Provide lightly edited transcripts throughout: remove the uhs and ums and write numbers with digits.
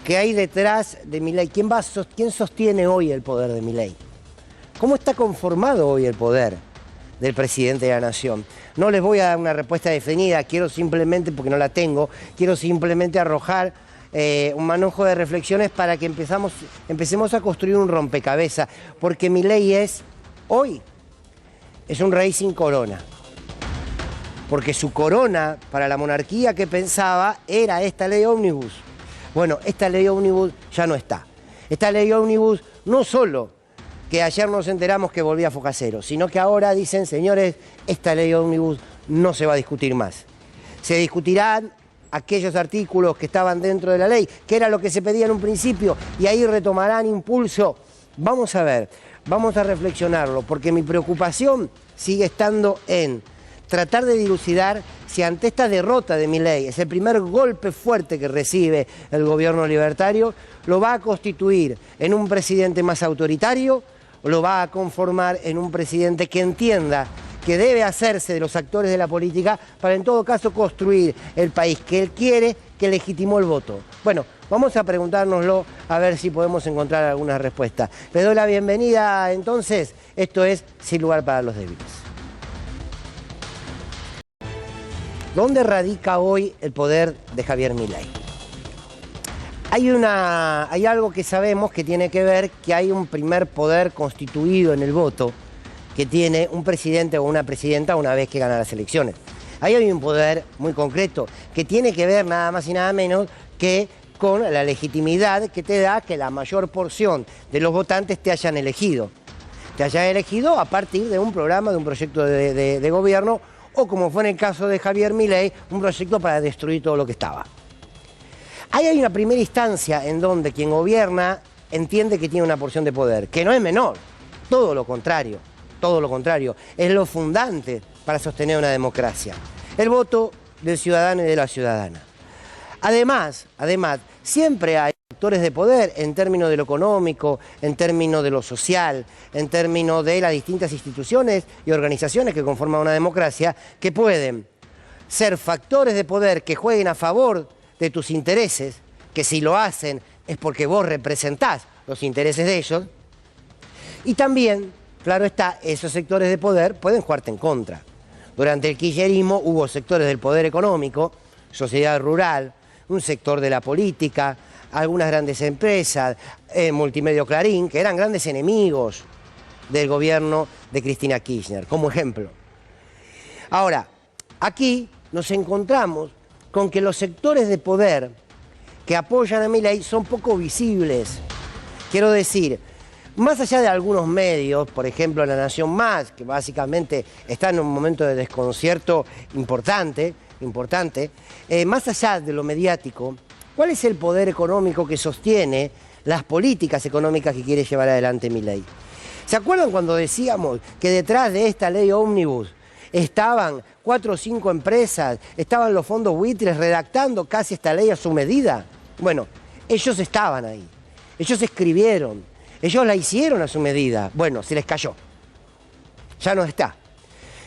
¿Qué hay detrás de Milei? ¿Quién sostiene hoy el poder de Milei? ¿Cómo está conformado hoy el poder del presidente de la Nación? No les voy a dar una respuesta definida, quiero simplemente, porque no la tengo, quiero simplemente arrojar un manojo de reflexiones para que empecemos a construir un rompecabezas, porque Milei hoy es un rey sin corona. Porque su corona para la monarquía que pensaba era esta ley ómnibus. Bueno, esta ley ómnibus ya no está. Esta ley ómnibus no solo que ayer nos enteramos que volvía a foja cero, sino que ahora dicen, señores, esta ley ómnibus no se va a discutir más. Se discutirán aquellos artículos que estaban dentro de la ley, que era lo que se pedía en un principio, y ahí retomarán impulso. Vamos a ver, vamos a reflexionarlo, porque mi preocupación sigue estando en tratar de dilucidar si ante esta derrota de Milei, es el primer golpe fuerte que recibe el gobierno libertario, lo va a constituir en un presidente más autoritario o lo va a conformar en un presidente que entienda que debe hacerse de los actores de la política para en todo caso construir el país que él quiere, que legitimó el voto. Bueno, vamos a preguntárnoslo a ver si podemos encontrar alguna respuesta. Le doy la bienvenida entonces, esto es Sin Lugar para los Débiles. ¿Dónde radica hoy el poder de Javier Milei? Hay algo que sabemos que tiene que ver que hay un primer poder constituido en el voto que tiene un presidente o una presidenta una vez que gana las elecciones. Ahí hay un poder muy concreto que tiene que ver nada más y nada menos que con la legitimidad que te da que la mayor porción de los votantes te hayan elegido. Te hayan elegido a partir de un programa, de un proyecto de gobierno, o como fue en el caso de Javier Milei, un proyecto para destruir todo lo que estaba. Ahí hay una primera instancia en donde quien gobierna entiende que tiene una porción de poder, que no es menor, todo lo contrario, es lo fundante para sostener una democracia, el voto del ciudadano y de la ciudadana. Además, siempre hay actores de poder en términos de lo económico, en términos de lo social, en términos de las distintas instituciones y organizaciones que conforman una democracia, que pueden ser factores de poder que jueguen a favor de tus intereses, que si lo hacen es porque vos representás los intereses de ellos, y también, claro está, esos sectores de poder pueden jugarte en contra. Durante el kirchnerismo hubo sectores del poder económico, sociedad rural, un sector de la política, algunas grandes empresas, Multimedio Clarín, que eran grandes enemigos del gobierno de Cristina Kirchner, como ejemplo. Ahora, aquí nos encontramos con que los sectores de poder que apoyan a Milei son poco visibles. Quiero decir, más allá de algunos medios, por ejemplo La Nación Más, que básicamente está en un momento de desconcierto importante, más allá de lo mediático, ¿cuál es el poder económico que sostiene las políticas económicas que quiere llevar adelante Milei? ¿Se acuerdan cuando decíamos que detrás de esta ley ómnibus estaban 4 o 5 empresas, estaban los fondos buitres redactando casi esta ley a su medida? Bueno, ellos estaban ahí, ellos escribieron, ellos la hicieron a su medida. Bueno, se les cayó, ya no está.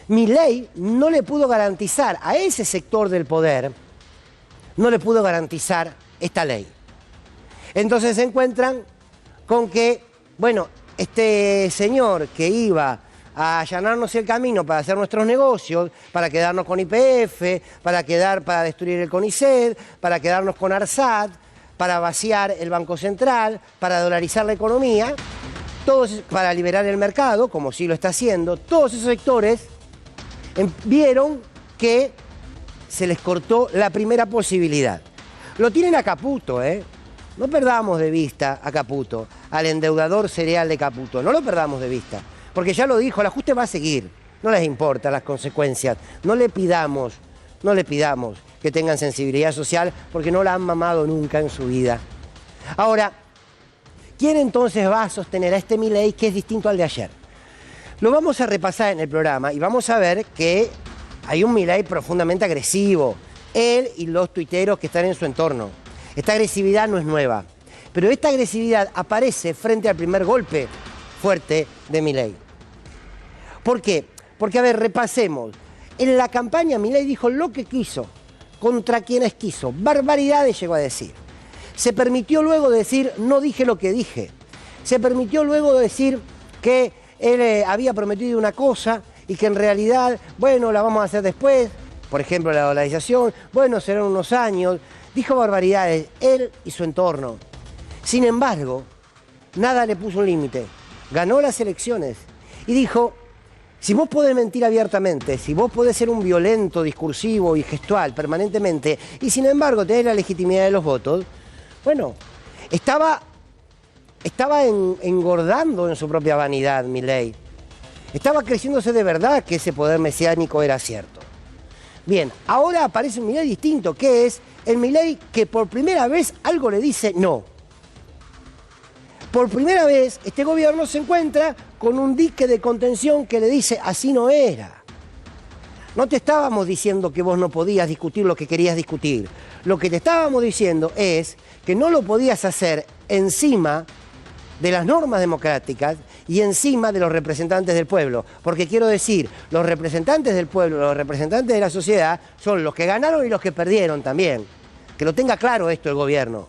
Milei no le pudo garantizar a ese sector del poder, no le pudo garantizar esta ley. Entonces se encuentran con que, bueno, este señor que iba a allanarnos el camino para hacer nuestros negocios, para quedarnos con YPF, para destruir el CONICET, para quedarnos con ARSAT, para vaciar el Banco Central, para dolarizar la economía, para liberar el mercado, como sí lo está haciendo, todos esos sectores vieron que se les cortó la primera posibilidad. Lo tienen a Caputo, ¿eh? No perdamos de vista a Caputo, al endeudador serial de Caputo, no lo perdamos de vista, porque ya lo dijo, el ajuste va a seguir, no les importa las consecuencias, no le pidamos que tengan sensibilidad social, porque no la han mamado nunca en su vida. Ahora, ¿quién entonces va a sostener a este Milei que es distinto al de ayer? Lo vamos a repasar en el programa y vamos a ver que hay un Milei profundamente agresivo, él y los tuiteros que están en su entorno. Esta agresividad no es nueva, pero esta agresividad aparece frente al primer golpe fuerte de Milei. ¿Por qué? Porque, a ver, repasemos. En la campaña Milei dijo lo que quiso, contra quienes quiso, barbaridades llegó a decir. Se permitió luego decir, no dije lo que dije. Se permitió luego decir que él había prometido una cosa y que en realidad, bueno, la vamos a hacer después. Por ejemplo, la dolarización, bueno, serán unos años. Dijo barbaridades, él y su entorno. Sin embargo, nada le puso un límite. Ganó las elecciones y dijo, si vos podés mentir abiertamente, si vos podés ser un violento, discursivo y gestual permanentemente, y sin embargo tenés la legitimidad de los votos, bueno, estaba engordando en su propia vanidad Milei. Estaba creciéndose de verdad que ese poder mesiánico era cierto. Bien, ahora aparece un Milei distinto, que es el Milei que por primera vez algo le dice no. Por primera vez este gobierno se encuentra con un dique de contención que le dice así no era. No te estábamos diciendo que vos no podías discutir lo que querías discutir. Lo que te estábamos diciendo es que no lo podías hacer encima de las normas democráticas y encima de los representantes del pueblo. Porque quiero decir, los representantes del pueblo, los representantes de la sociedad, son los que ganaron y los que perdieron también. Que lo tenga claro esto el gobierno.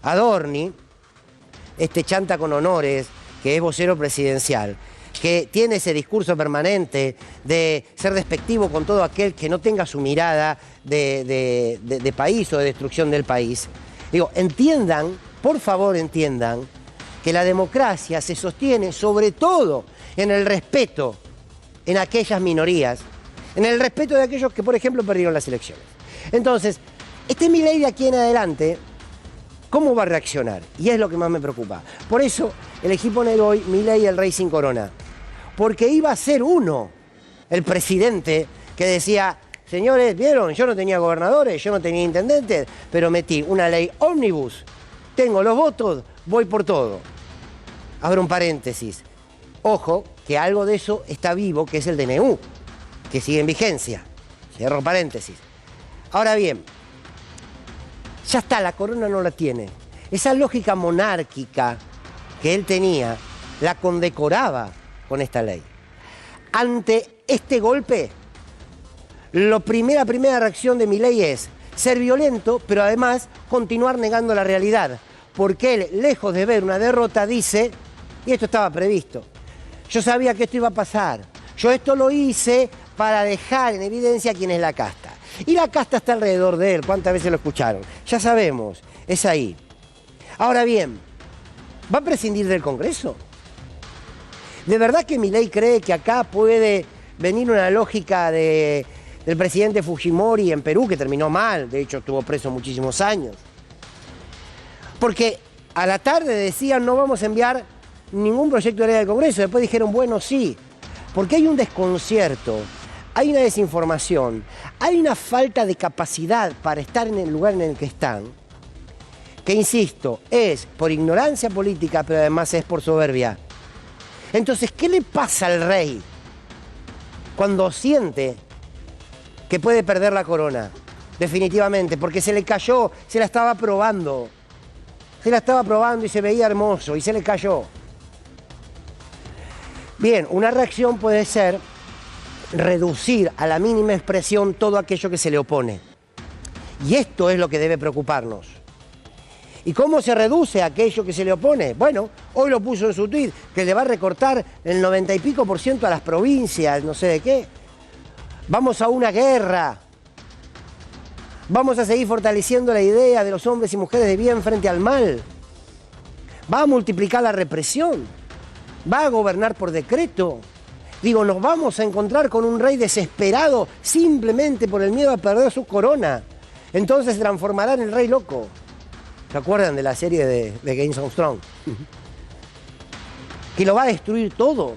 Adorni, este chanta con honores, que es vocero presidencial, que tiene ese discurso permanente de ser despectivo con todo aquel que no tenga su mirada de país o de destrucción del país. Digo, entiendan, por favor entiendan, que la democracia se sostiene sobre todo en el respeto en aquellas minorías, en el respeto de aquellos que, por ejemplo, perdieron las elecciones. Entonces, este Milei de aquí en adelante, ¿cómo va a reaccionar? Y es lo que más me preocupa. Por eso elegí poner hoy Milei el rey sin corona. Porque iba a ser uno, el presidente, que decía, señores, ¿vieron? Yo no tenía gobernadores, yo no tenía intendentes, pero metí una ley ómnibus, tengo los votos, voy por todo. Abro un paréntesis. Ojo, que algo de eso está vivo, que es el DNU, que sigue en vigencia. Cierro paréntesis. Ahora bien, ya está, la corona no la tiene. Esa lógica monárquica que él tenía, la condecoraba con esta ley. Ante este golpe, la primera reacción de Milei es ser violento, pero además continuar negando la realidad. Porque él, lejos de ver una derrota, dice, y esto estaba previsto, yo sabía que esto iba a pasar, yo esto lo hice para dejar en evidencia quién es la casta. Y la casta está alrededor de él, ¿cuántas veces lo escucharon? Ya sabemos, es ahí. Ahora bien, ¿va a prescindir del Congreso? ¿De verdad que Milei cree que acá puede venir una lógica del presidente Fujimori en Perú, que terminó mal, de hecho estuvo preso muchísimos años? Porque a la tarde decían no vamos a enviar ningún proyecto de ley al Congreso, después dijeron bueno sí, porque hay un desconcierto, hay una desinformación, hay una falta de capacidad para estar en el lugar en el que están, que insisto, es por ignorancia política, pero además es por soberbia. Entonces, ¿qué le pasa al rey cuando siente que puede perder la corona? Definitivamente, porque se le cayó, se la estaba probando. Se la estaba probando y se veía hermoso y se le cayó. Bien, una reacción puede ser reducir a la mínima expresión todo aquello que se le opone. Y esto es lo que debe preocuparnos. ¿Y cómo se reduce aquello que se le opone? Bueno, hoy lo puso en su tuit, que le va a recortar el 90 y pico % a las provincias, no sé de qué. Vamos a una guerra. Vamos a seguir fortaleciendo la idea de los hombres y mujeres de bien frente al mal. Va a multiplicar la represión. Va a gobernar por decreto. Digo, nos vamos a encontrar con un rey desesperado simplemente por el miedo a perder su corona. Entonces se transformará en el rey loco. ¿Se acuerdan de la serie de Game of Thrones? Que lo va a destruir todo.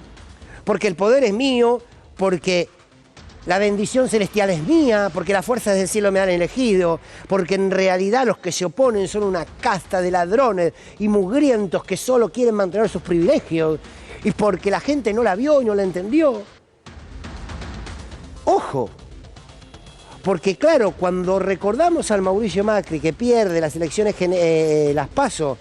Porque el poder es mío, porque la bendición celestial es mía, porque las fuerzas del cielo me han elegido, porque en realidad los que se oponen son una casta de ladrones y mugrientos que solo quieren mantener sus privilegios, y porque la gente no la vio y no la entendió. ¡Ojo! Porque claro, cuando recordamos al Mauricio Macri que pierde las elecciones, las PASO,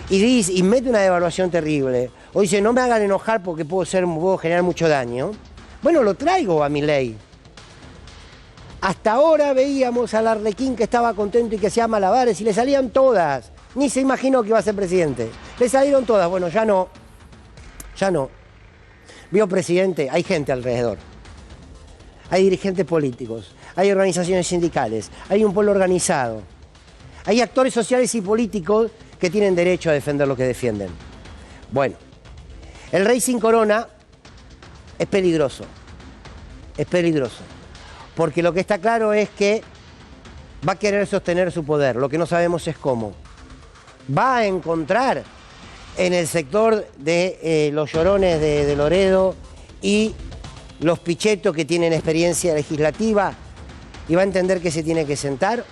y mete una devaluación terrible, o dice no me hagan enojar porque puedo generar mucho daño, bueno, lo traigo a Milei. Hasta ahora veíamos al Arlequín que estaba contento y que hacía malabares y le salían todas. Ni se imaginó que iba a ser presidente. Le salieron todas. Bueno, ya no. Ya no. Vio, presidente, hay gente alrededor. Hay dirigentes políticos, hay organizaciones sindicales, hay un pueblo organizado. Hay actores sociales y políticos que tienen derecho a defender lo que defienden. Bueno, el rey sin corona es peligroso. Es peligroso. Porque lo que está claro es que va a querer sostener su poder. Lo que no sabemos es cómo. Va a encontrar en el sector de los llorones de Loredo y los pichetos que tienen experiencia legislativa y va a entender que se tiene que sentar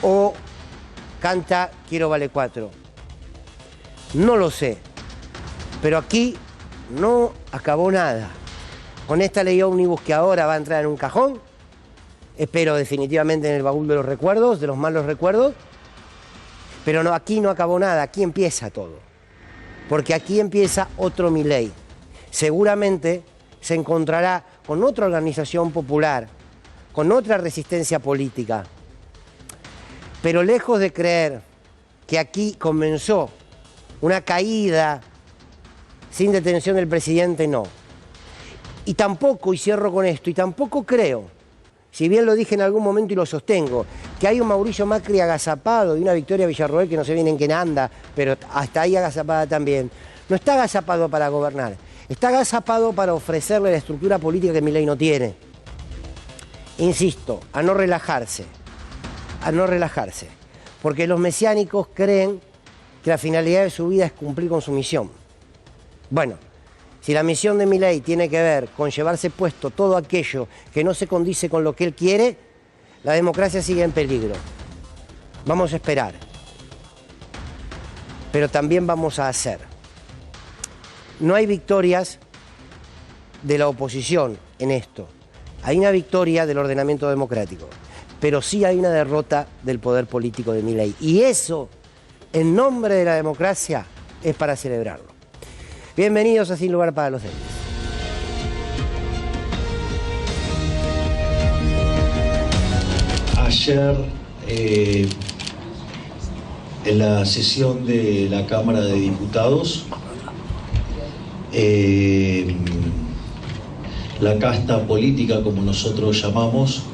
o canta Quiero vale 4. No lo sé, pero aquí no acabó nada. Con esta ley ómnibus que ahora va a entrar en un cajón, espero definitivamente en el baúl de los recuerdos, de los malos recuerdos, pero no, aquí no acabó nada, aquí empieza todo. Porque aquí empieza otro Milei. Seguramente se encontrará con otra organización popular, con otra resistencia política. Pero lejos de creer que aquí comenzó una caída sin detención del presidente, no. Y tampoco, y cierro con esto, y tampoco creo, si bien lo dije en algún momento y lo sostengo, que hay un Mauricio Macri agazapado y una Victoria Villarroel que no sé bien en qué anda, pero hasta ahí agazapada también. No está agazapado para gobernar, está agazapado para ofrecerle la estructura política que Milei no tiene. Insisto, a no relajarse, porque los mesiánicos creen que la finalidad de su vida es cumplir con su misión. Bueno, si la misión de Milei tiene que ver con llevarse puesto todo aquello que no se condice con lo que él quiere, la democracia sigue en peligro. Vamos a esperar, pero también vamos a hacer. No hay victorias de la oposición en esto. Hay una victoria del ordenamiento democrático, pero sí hay una derrota del poder político de Milei. Y eso, en nombre de la democracia, es para celebrarlo. Bienvenidos a Sin Lugar para los Débiles. Ayer, en la sesión de la Cámara de Diputados, la casta política, como nosotros llamamos,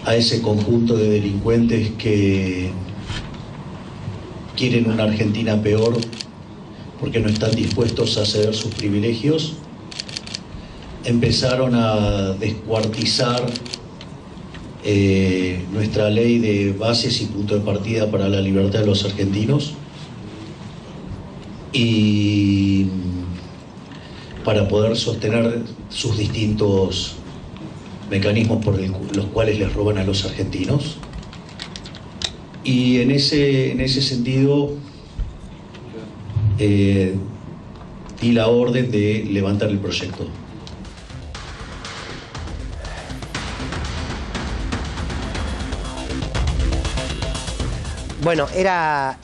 a ese conjunto de delincuentes que quieren una Argentina peor porque no están dispuestos a ceder sus privilegios, empezaron a descuartizar nuestra ley de bases y punto de partida para la libertad de los argentinos, y para poder sostener sus distintos mecanismos por los cuales les roban a los argentinos. Y en ese sentido di la orden de levantar el proyecto. Bueno, era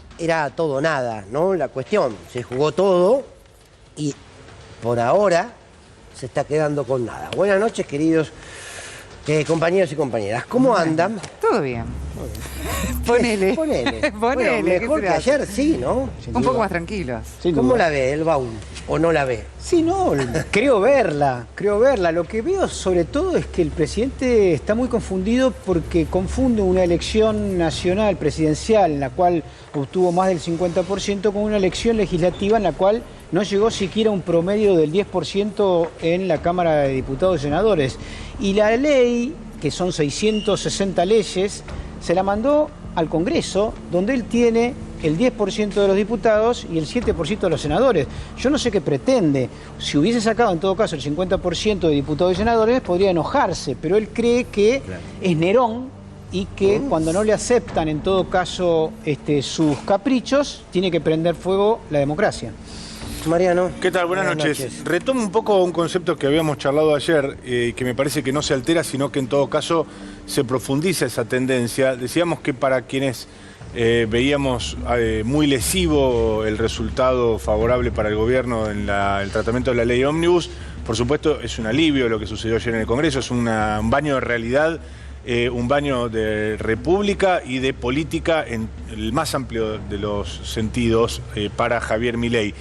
todo o nada, ¿no? La cuestión, se jugó todo y por ahora se está quedando con nada. Buenas noches, queridos compañeros y compañeras. ¿Cómo andan? Todo bien. Ponele. Ponele. Ponele. Bueno, mejor que ayer, sí, ¿no? Un poco más tranquilos. ¿Cómo la ve el baúl? ¿O no la ve? Sí, no, creo verla. Lo que veo sobre todo es que el presidente está muy confundido porque confunde una elección nacional presidencial en la cual obtuvo más del 50% con una elección legislativa en la cual no llegó siquiera a un promedio del 10% en la Cámara de Diputados y Senadores. Y la ley, que son 660 leyes, se la mandó al Congreso, donde él tiene el 10% de los diputados y el 7% de los senadores. Yo no sé qué pretende. Si hubiese sacado en todo caso el 50% de diputados y senadores, podría enojarse, pero él cree que es Nerón y que cuando no le aceptan en todo caso sus caprichos, tiene que prender fuego la democracia. Mariano. ¿Qué tal? Buenas noches. Retomo un poco un concepto que habíamos charlado ayer, que me parece que no se altera, sino que en todo caso se profundiza esa tendencia. Decíamos que para quienes veíamos muy lesivo el resultado favorable para el gobierno en el tratamiento de la ley ómnibus, Por supuesto, es un alivio lo que sucedió ayer en el Congreso, es un baño de realidad, un baño de república y de política en el más amplio de los sentidos para Javier Milei.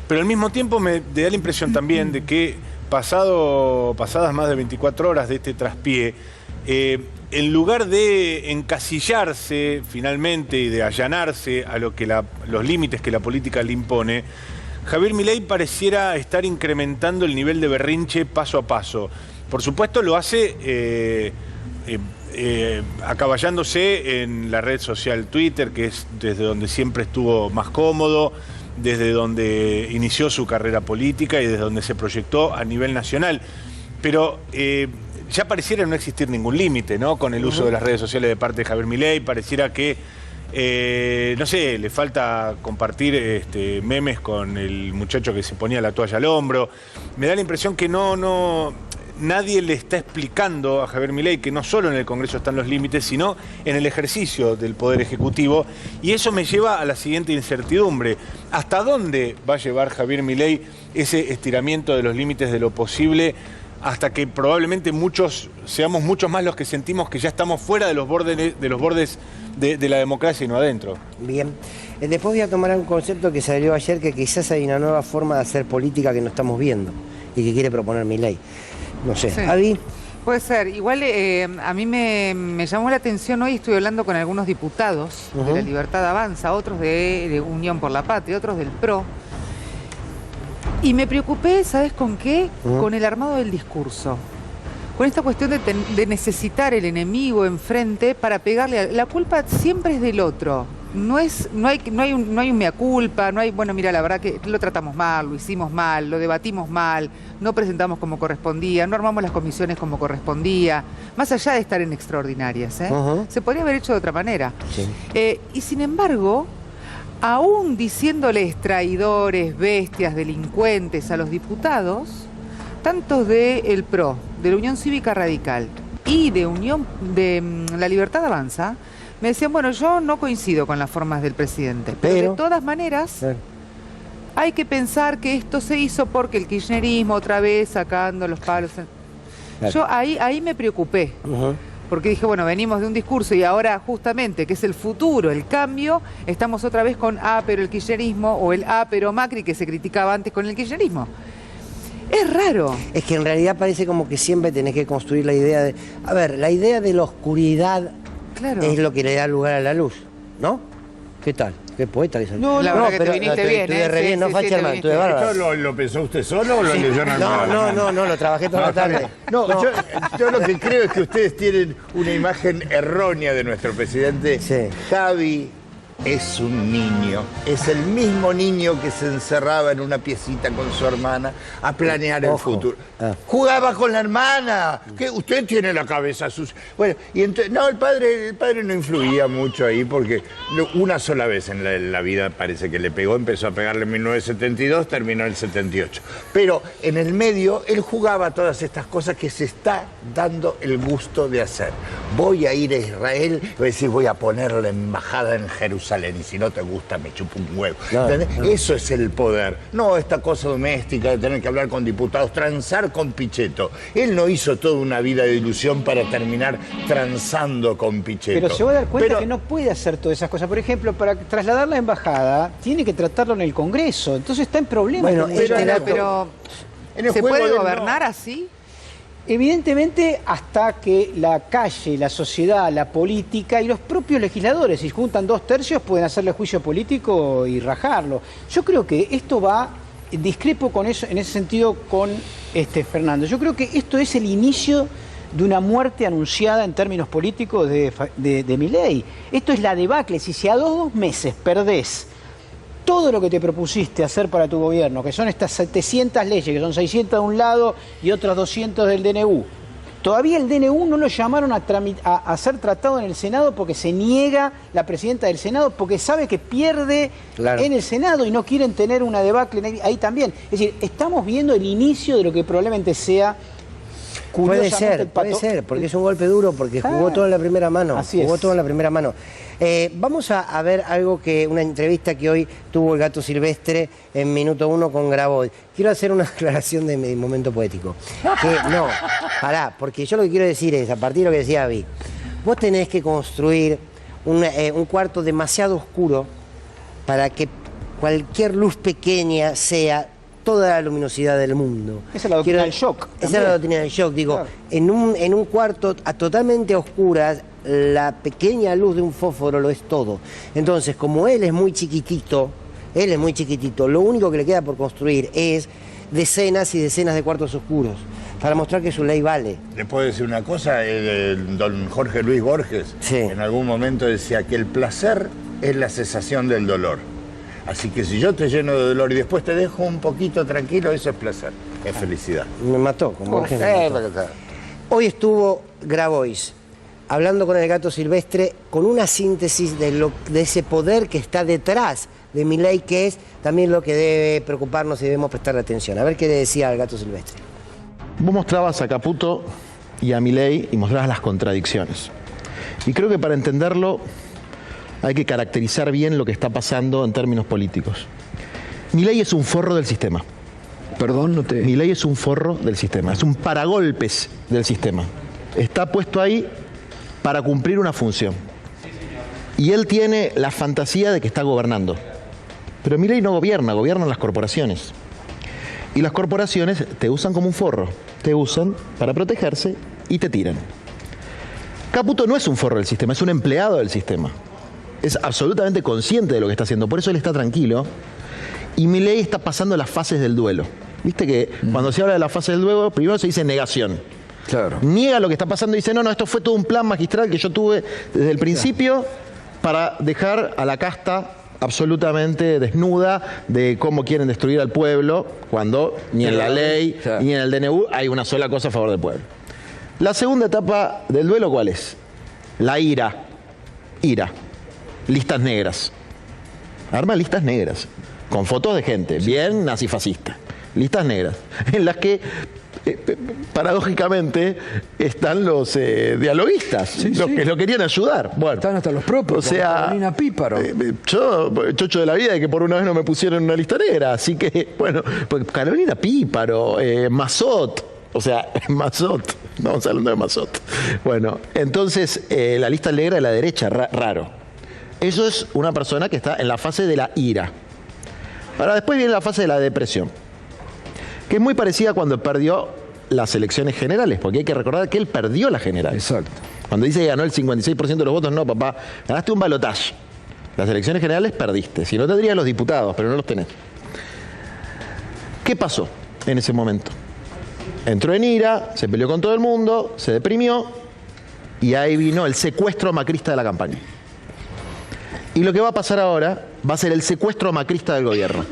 Pero al mismo tiempo me da la impresión también de que pasadas más de 24 horas de este traspié, en lugar de encasillarse finalmente y de allanarse a lo que los límites que la política le impone, Javier Milei pareciera estar incrementando el nivel de berrinche paso a paso. Por supuesto lo hace acaballándose en la red social Twitter, que es desde donde siempre estuvo más cómodo, desde donde inició su carrera política y desde donde se proyectó a nivel nacional. Pero ya pareciera no existir ningún límite, ¿no?, con el uso de las redes sociales de parte de Javier Milei. Pareciera que, no sé, le falta compartir memes con el muchacho que se ponía la toalla al hombro. Me da la impresión que nadie le está explicando a Javier Milei que no solo en el Congreso están los límites, sino en el ejercicio del Poder Ejecutivo. Y eso me lleva a la siguiente incertidumbre. ¿Hasta dónde va a llevar Javier Milei ese estiramiento de los límites de lo posible hasta que probablemente seamos muchos más los que sentimos que ya estamos fuera de los bordes de la democracia y no adentro? Bien. Después voy a tomar un concepto que salió ayer, que quizás hay una nueva forma de hacer política que no estamos viendo y que quiere proponer Milei. No sé. Sí. Adi. Puede ser. Igual a mí me llamó la atención hoy, estuve hablando con algunos diputados de La Libertad Avanza, otros de Unión por la Patria, otros del PRO. Y me preocupé, ¿sabes con qué? Con el armado del discurso. Con esta cuestión de necesitar el enemigo enfrente para pegarle. La culpa siempre es del otro. No hay un mea culpa, no hay, bueno, mira, la verdad que lo tratamos mal, lo hicimos mal, lo debatimos mal, no presentamos como correspondía, no armamos las comisiones como correspondía, más allá de estar en extraordinarias, se podría haber hecho de otra manera. Sí. Y sin embargo, aún diciéndoles traidores, bestias, delincuentes a los diputados, tantos del PRO, de la Unión Cívica Radical y de La Libertad Avanza, me decían, bueno, yo no coincido con las formas del presidente, pero de todas maneras hay que pensar que esto se hizo porque el kirchnerismo otra vez sacando los palos. Yo ahí me preocupé, porque dije, bueno, venimos de un discurso y ahora justamente, que es el futuro, el cambio, estamos otra vez con pero el kirchnerismo, o el pero Macri, que se criticaba antes con el kirchnerismo. Es raro. Es que en realidad parece como que siempre tenés que construir la idea de... A ver, la idea de la oscuridad... Claro. Es lo que le da lugar a la luz, ¿no? ¿Qué tal? ¿Qué poeta que salió? No, la verdad que te viniste bien, estuve re bien, no facha, hermano, estuve bárbaro. ¿Esto lo pensó usted solo o lo leyó en alguna? No, lo trabajé toda la tarde. No, yo lo que creo es que ustedes tienen una imagen errónea de nuestro presidente. Sí. Javi es un niño, es el mismo niño que se encerraba en una piecita con su hermana a planear el futuro. Jugaba con la hermana, que usted tiene la cabeza sucia. Bueno, y entonces, no, el padre no influía mucho ahí porque una sola vez en la vida parece que le pegó, empezó a pegarle en 1972, terminó en el 78. Pero en el medio él jugaba todas estas cosas que se está dando el gusto de hacer. Voy a ir a Israel, voy a decir, voy a poner la embajada en Jerusalén. Y si no te gusta, me chupo un huevo. No. Eso es el poder. No esta cosa doméstica de tener que hablar con diputados, transar con Pichetto. Él no hizo toda una vida de ilusión para terminar transando con Pichetto. Pero se va a dar cuenta que no puede hacer todas esas cosas. Por ejemplo, para trasladar la embajada, tiene que tratarlo en el Congreso. Entonces está en problemas. Bueno, pero ¿se puede gobernar así? Evidentemente, hasta que la calle, la sociedad, la política y los propios legisladores, si juntan 2/3, pueden hacerle juicio político y rajarlo. Yo creo que esto va, discrepo con eso, en ese sentido con Fernando. Yo creo que esto es el inicio de una muerte anunciada en términos políticos de Milei. Esto es la debacle. Si a 2 meses perdés todo lo que te propusiste hacer para tu gobierno, que son estas 700 leyes, que son 600 de un lado y otras 200 del DNU. Todavía el DNU no lo llamaron a ser tratado en el Senado porque se niega la presidenta del Senado, porque sabe que pierde en el Senado y no quieren tener una debacle ahí también. Es decir, estamos viendo el inicio de lo que probablemente sea Curiosamente, puede ser, porque es un golpe duro, porque jugó todo en la primera mano. Así Jugó es. todo en la primera mano. Vamos a ver algo una entrevista que hoy tuvo el Gato Silvestre en Minuto 1 con Grabois. Quiero hacer una aclaración de mi momento poético. No, pará, porque yo lo que quiero decir es, a partir de lo que decía Avi, vos tenés que construir un cuarto demasiado oscuro para que cualquier luz pequeña sea toda la luminosidad del mundo. Esa es la doctrina del shock. Esa es la doctrina del shock. Digo, Claro. en un cuarto totalmente a oscuras, la pequeña luz de un fósforo lo es todo. Entonces, como él es muy chiquitito, lo único que le queda por construir es decenas y decenas de cuartos oscuros para mostrar que su ley vale. ¿Le puedo decir una cosa? Don Jorge Luis Borges Sí. en algún momento decía que el placer es la cesación del dolor. Así que si yo te lleno de dolor y después te dejo un poquito tranquilo, eso es placer, es felicidad. Me mató, como Borges me mató. Hoy estuvo Grabois hablando con el Gato Silvestre con una síntesis de ese poder que está detrás de Milei, que es también lo que debe preocuparnos y debemos prestarle atención. A ver qué le decía el Gato Silvestre. Vos mostrabas a Caputo y a Milei y mostrabas las contradicciones. Y creo que para entenderlo hay que caracterizar bien lo que está pasando en términos políticos. Milei es un forro del sistema. Perdón, no te... Milei es un forro del sistema, es un paragolpes del sistema. Está puesto ahí para cumplir una función. Y él tiene la fantasía de que está gobernando. Pero Milei no gobierna, gobiernan las corporaciones. Y las corporaciones te usan como un forro, te usan para protegerse y te tiran. Caputo no es un forro del sistema, es un empleado del sistema. Es absolutamente consciente de lo que está haciendo, por eso él está tranquilo. Y Milei está pasando las fases del duelo. Viste que cuando se habla de la fase del duelo, primero se dice negación. Claro. Niega lo que está pasando y dice, no, esto fue todo un plan magistral que yo tuve desde el principio para dejar a la casta absolutamente desnuda de cómo quieren destruir al pueblo, cuando ni en la ley ni en el DNU hay una sola cosa a favor del pueblo. La segunda etapa del duelo, ¿cuál es? La ira. Ira. Listas negras. Arma listas negras, con fotos de gente, bien nazifascista. Listas negras, en las que paradójicamente están los dialoguistas, los que lo querían ayudar. Bueno, Están hasta los propios, o sea, como Carolina Píparo. Yo, chocho de la vida, de que por una vez no me pusieron en una lista negra, así que, bueno, pues Carolina Píparo, Mazot, o sea, Mazot, estamos hablando de Mazot. Bueno, entonces, la lista negra de la derecha, raro. Eso es una persona que está en la fase de la ira. Ahora, después viene la fase de la depresión, que es muy parecida a cuando perdió las elecciones generales, porque hay que recordar que él perdió las generales. Exacto. Cuando dice que ganó el 56% de los votos, no, papá, ganaste un balotaje. Las elecciones generales perdiste. Si no, tendrías los diputados, pero no los tenés. ¿Qué pasó en ese momento? Entró en ira, se peleó con todo el mundo, se deprimió, y ahí vino el secuestro macrista de la campaña. Y lo que va a pasar ahora va a ser el secuestro macrista del gobierno.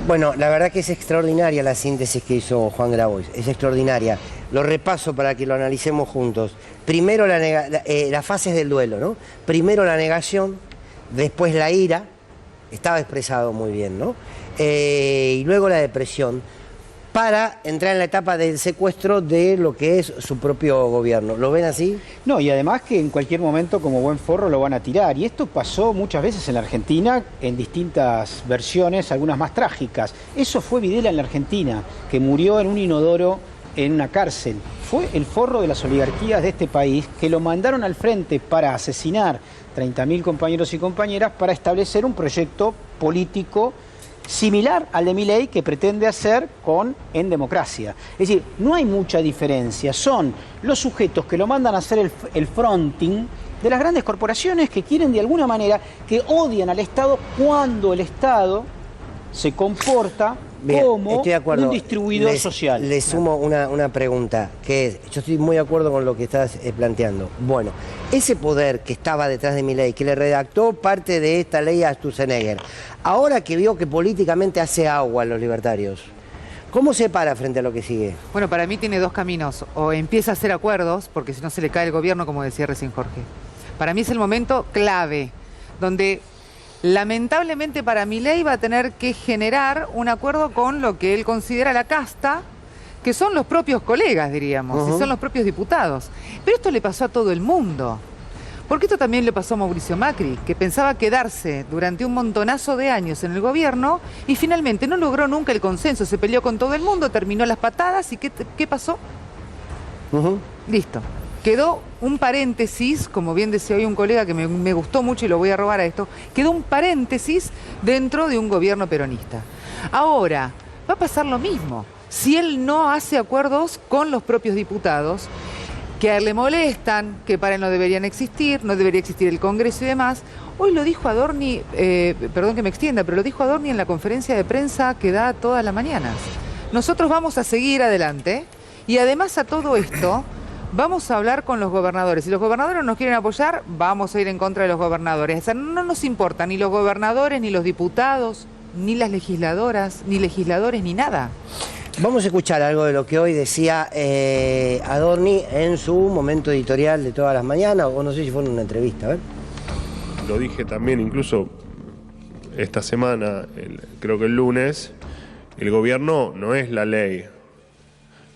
Bueno, la verdad que es extraordinaria la síntesis que hizo Juan Grabois, es extraordinaria. Lo repaso para que lo analicemos juntos. Primero las fases del duelo, ¿no? Primero la negación, después la ira, estaba expresado muy bien, ¿no? Y luego la depresión, para entrar en la etapa del secuestro de lo que es su propio gobierno. ¿Lo ven así? No, y además que en cualquier momento como buen forro lo van a tirar. Y esto pasó muchas veces en la Argentina en distintas versiones, algunas más trágicas. Eso fue Videla en la Argentina, que murió en un inodoro en una cárcel. Fue el forro de las oligarquías de este país que lo mandaron al frente para asesinar 30.000 compañeros y compañeras para establecer un proyecto político similar al de Milei que pretende hacer en democracia. Es decir, no hay mucha diferencia. Son los sujetos que lo mandan a hacer el fronting de las grandes corporaciones que quieren de alguna manera, que odian al Estado cuando el Estado se comporta Bien, como estoy de acuerdo. un distribuidor social. Le sumo una pregunta, que es, yo estoy muy de acuerdo con lo que estás planteando. Bueno, ese poder que estaba detrás de Milei, que le redactó parte de esta ley a Sturzenegger, ahora que vio que políticamente hace agua a los libertarios, ¿cómo se para frente a lo que sigue? Bueno, para mí tiene dos caminos. O empieza a hacer acuerdos, porque si no se le cae el gobierno, como decía recién Jorge. Para mí es el momento clave, donde lamentablemente para Milei va a tener que generar un acuerdo con lo que él considera la casta, que son los propios colegas, diríamos, y son los propios diputados. Pero esto le pasó a todo el mundo. Porque esto también le pasó a Mauricio Macri, que pensaba quedarse durante un montonazo de años en el gobierno y finalmente no logró nunca el consenso, se peleó con todo el mundo, terminó las patadas y ¿qué pasó? Listo. Quedó un paréntesis, como bien decía hoy un colega que me gustó mucho y lo voy a robar a esto, quedó un paréntesis dentro de un gobierno peronista. Ahora, va a pasar lo mismo. Si él no hace acuerdos con los propios diputados, que a él le molestan, que para él no deberían existir, no debería existir el Congreso y demás. Hoy lo dijo Adorni, perdón que me extienda, pero lo dijo Adorni en la conferencia de prensa que da todas las mañanas. Nosotros vamos a seguir adelante y además a todo esto vamos a hablar con los gobernadores. Si los gobernadores nos quieren apoyar, vamos a ir en contra de los gobernadores. O sea, no nos importa ni los gobernadores, ni los diputados, ni las legisladoras, ni legisladores, ni nada. Vamos a escuchar algo de lo que hoy decía Adorni en su momento editorial de todas las mañanas, o no sé si fue en una entrevista. A ver. Lo dije también incluso esta semana, creo que el lunes, el gobierno no es la ley.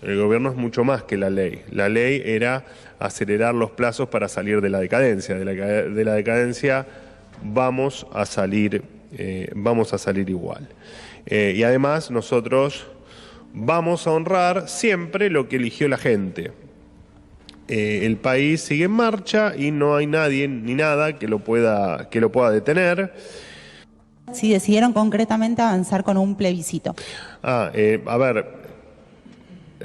El gobierno es mucho más que la ley. La ley era acelerar los plazos para salir de la decadencia. De la decadencia vamos a salir igual. Y además nosotros vamos a honrar siempre lo que eligió la gente. El país sigue en marcha y no hay nadie ni nada que lo pueda detener. Si decidieron concretamente avanzar con un plebiscito. A ver,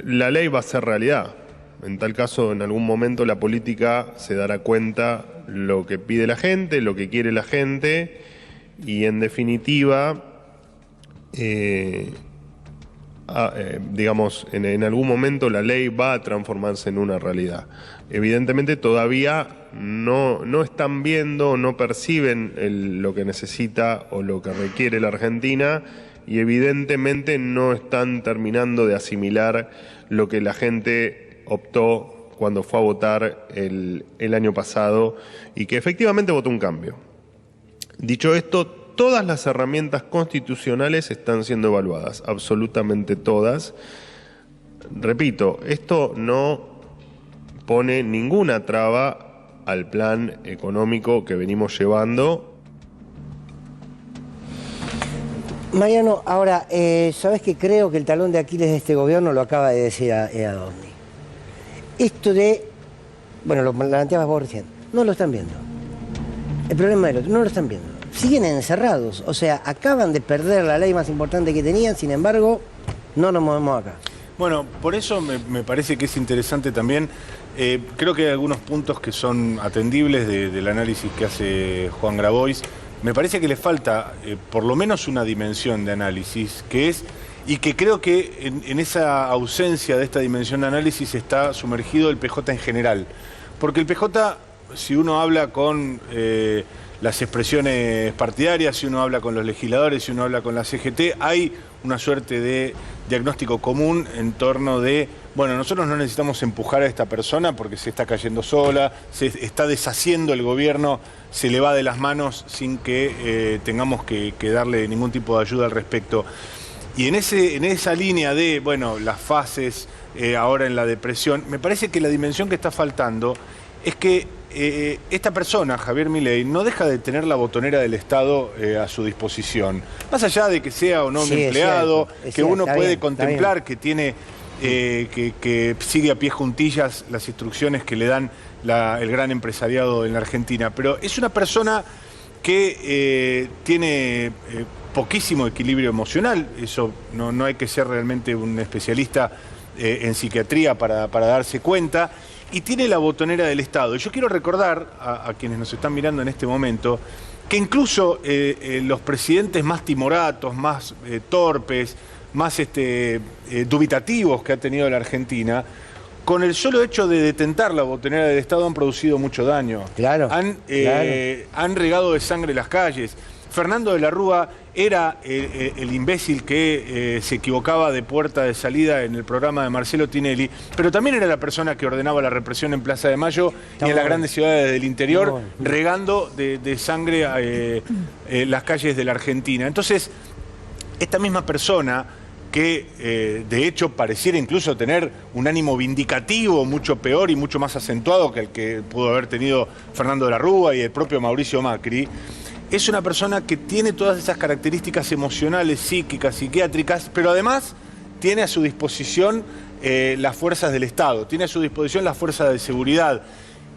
la ley va a ser realidad. En tal caso, en algún momento la política se dará cuenta lo que pide la gente, lo que quiere la gente y en definitiva, digamos, en algún momento la ley va a transformarse en una realidad. Evidentemente todavía no están viendo, no perciben lo que necesita o lo que requiere la Argentina y evidentemente no están terminando de asimilar lo que la gente optó cuando fue a votar el año pasado y que efectivamente votó un cambio. Dicho esto, todas las herramientas constitucionales están siendo evaluadas, absolutamente todas. Repito, esto no pone ninguna traba al plan económico que venimos llevando. Mariano, ahora, ¿sabes que creo que el talón de Aquiles de este gobierno lo acaba de decir Adorni? Esto de, bueno, lo planteabas vos recién, no lo están viendo. El problema del otro, no lo están viendo. Siguen encerrados, o sea, acaban de perder la ley más importante que tenían, sin embargo, no nos movemos acá. Bueno, por eso me parece que es interesante también, creo que hay algunos puntos que son atendibles del análisis que hace Juan Grabois. Me parece que le falta por lo menos una dimensión de análisis, que es, y que creo que en esa ausencia de esta dimensión de análisis está sumergido el PJ en general. Porque el PJ, si uno habla con las expresiones partidarias, si uno habla con los legisladores, si uno habla con la CGT, hay una suerte de diagnóstico común en torno de, bueno, nosotros no necesitamos empujar a esta persona porque se está cayendo sola, se está deshaciendo el gobierno, se le va de las manos sin que tengamos que darle ningún tipo de ayuda al respecto. Y en esa línea de, bueno, las fases, ahora en la depresión, me parece que la dimensión que está faltando es que esta persona, Javier Milei, no deja de tener la botonera del Estado a su disposición. Más allá de que sea o no un empleado, que uno puede contemplar que tiene, que sigue a pie juntillas las instrucciones que le dan el gran empresariado en la Argentina. Pero es una persona que tiene poquísimo equilibrio emocional. Eso no hay que ser realmente un especialista en psiquiatría para darse cuenta. Y tiene la botonera del Estado. Y yo quiero recordar a quienes nos están mirando en este momento que incluso los presidentes más timoratos, más torpes, más dubitativos que ha tenido la Argentina, con el solo hecho de detentar la botonera del Estado han producido mucho daño. Claro, han regado de sangre las calles. Fernando de la Rúa era el imbécil que se equivocaba de puerta de salida en el programa de Marcelo Tinelli, pero también era la persona que ordenaba la represión en Plaza de Mayo y en las grandes ciudades del interior, regando de sangre las calles de la Argentina. Entonces, esta misma persona que de hecho pareciera incluso tener un ánimo vindicativo mucho peor y mucho más acentuado que el que pudo haber tenido Fernando de la Rúa y el propio Mauricio Macri. Es una persona que tiene todas esas características emocionales, psíquicas, psiquiátricas, pero además tiene a su disposición las fuerzas del Estado, tiene a su disposición las fuerzas de seguridad.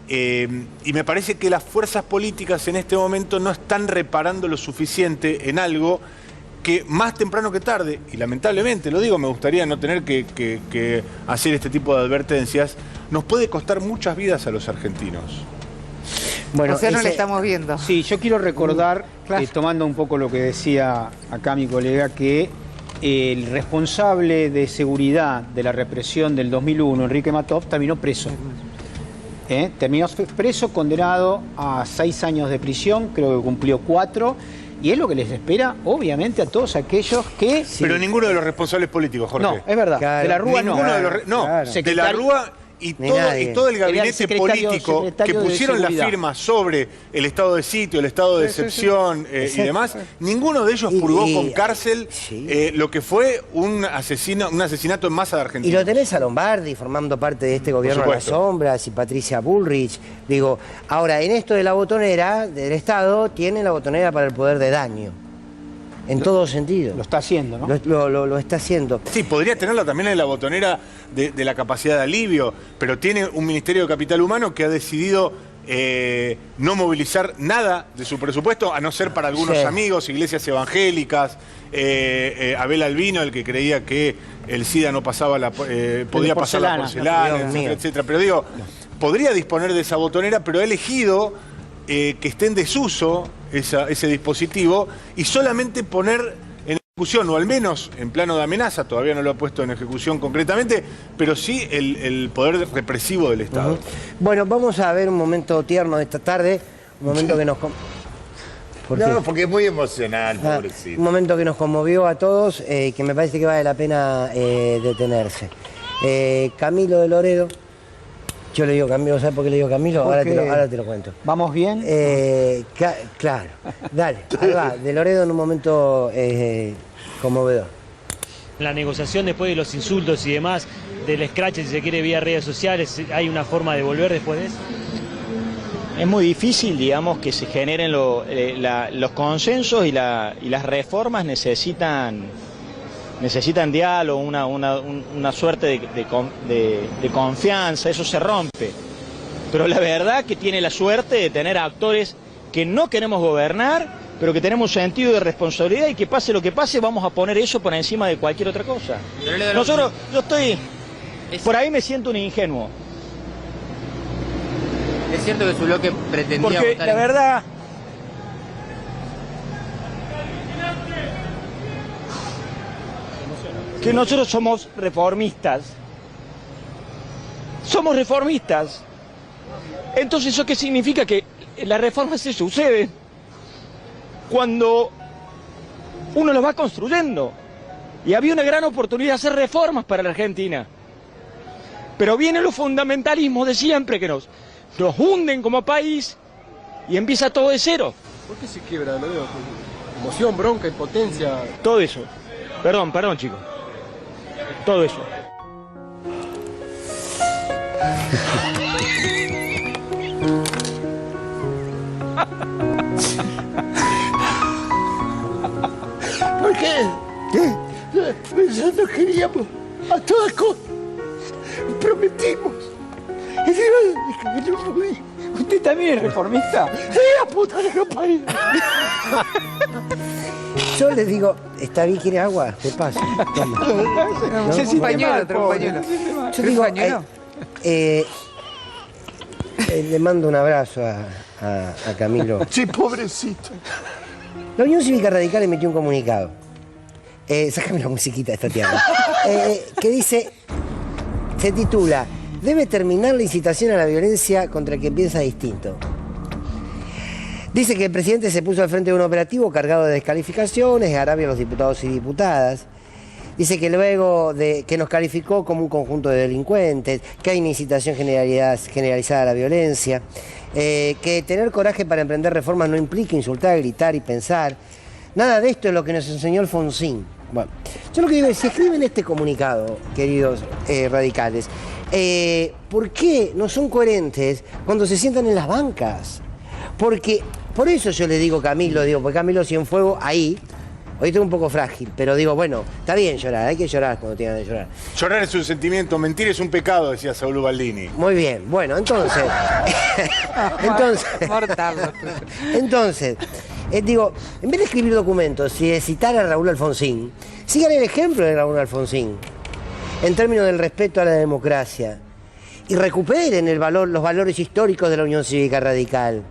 Y me parece que las fuerzas políticas en este momento no están reparando lo suficiente en algo que más temprano que tarde, y lamentablemente lo digo, me gustaría no tener que hacer este tipo de advertencias, nos puede costar muchas vidas a los argentinos. Bueno, o sea, no le estamos viendo. Sí, yo quiero recordar, tomando un poco lo que decía acá mi colega, que el responsable de seguridad de la represión del 2001, Enrique Matov, terminó preso. Terminó preso, condenado a 6 años de prisión, creo que cumplió 4, y es lo que les espera, obviamente, a todos aquellos que... Pero ninguno de los responsables políticos, Jorge. No, es verdad. Claro. De la Rúa no. De la Rúa y todo el gabinete político que pusieron la firma sobre el estado de sitio, el estado de excepción y demás, ninguno de ellos purgó con cárcel lo que fue un asesinato en masa de Argentina. Y lo tenés a Lombardi formando parte de este gobierno a las sombras y Patricia Bullrich. Digo, ahora, en esto de la botonera del Estado, tiene la botonera para el poder de daño. En todo sentido. Lo está haciendo, ¿no? Lo está haciendo. Sí, podría tenerla también en la botonera de la capacidad de alivio, pero tiene un Ministerio de Capital Humano que ha decidido no movilizar nada de su presupuesto, a no ser para algunos amigos, iglesias evangélicas, Abel Albino, el que creía que el SIDA no pasaba podía pasar la porcelana, etcétera, etcétera. Pero digo, podría disponer de esa botonera, pero ha elegido que esté en desuso ese dispositivo y solamente poner en ejecución, o al menos en plano de amenaza, todavía no lo ha puesto en ejecución concretamente, pero sí el poder represivo del Estado. Bueno, vamos a ver un momento tierno de esta tarde, un momento que nos... porque es muy emocional, pobrecito. Un momento que nos conmovió a todos, que me parece que vale la pena detenerse. Camilo de Loredo. Yo le digo Camilo, ¿sabes por qué le digo Camilo? Ahora te lo cuento. ¿Vamos bien? Claro. Dale, ahí va. De Loredo en un momento conmovedor. La negociación después de los insultos y demás, del escrache, si se quiere, vía redes sociales, ¿hay una forma de volver después de eso? Es muy difícil, digamos, que se generen los consensos y las reformas necesitan diálogo, una suerte de confianza, eso se rompe. Pero la verdad que tiene la suerte de tener actores que no queremos gobernar, pero que tenemos sentido de responsabilidad y que pase lo que pase, vamos a poner eso por encima de cualquier otra cosa. Por ahí me siento un ingenuo. Es cierto que su bloque pretendía porque votar la verdad... que nosotros somos reformistas. Somos reformistas. Entonces, ¿eso qué significa? Que las reformas se suceden cuando uno los va construyendo. Y había una gran oportunidad de hacer reformas para la Argentina. Pero vienen los fundamentalismos de siempre que nos hunden como país y empieza todo de cero. ¿Por qué se quiebra? Lo veo. Emoción, bronca, impotencia. Todo eso. Perdón, chicos. Todo eso. ¿Por qué? Nosotros queríamos a todas costas. Prometimos. Y no fui. ¿Usted también es reformista? ¡Sí, la puta de los países! Yo les digo, ¿está bien? ¿Quiere agua? Te paso. ¿No? Es un pañuelo, trae un pañuelo. Yo digo, le mando un abrazo a Camilo. Sí, pobrecito. La Unión Cívica Radical emitió un comunicado. Sácame la musiquita de esta tierra. Que dice, se titula, debe terminar la incitación a la violencia contra quien piensa distinto. Dice que el presidente se puso al frente de un operativo cargado de descalificaciones, de agravio a los diputados y diputadas. Dice que luego de que nos calificó como un conjunto de delincuentes, que hay una incitación generalizada a la violencia, que tener coraje para emprender reformas no implica insultar, gritar y pensar. Nada de esto es lo que nos enseñó Alfonsín. Bueno, yo lo que digo es, si escriben este comunicado, queridos radicales, ¿por qué no son coherentes cuando se sientan en las bancas? Porque, por eso yo le digo Camilo, porque Camilo Cienfuegos ahí, hoy estoy un poco frágil, pero digo, bueno, está bien llorar, hay que llorar cuando tengan que llorar. Llorar es un sentimiento, mentir es un pecado, decía Saúl Baldini. Muy bien, bueno, entonces... entonces, digo, en vez de escribir documentos y de citar a Raúl Alfonsín, sigan el ejemplo de Raúl Alfonsín, en términos del respeto a la democracia, y recuperen los valores históricos de la Unión Cívica Radical.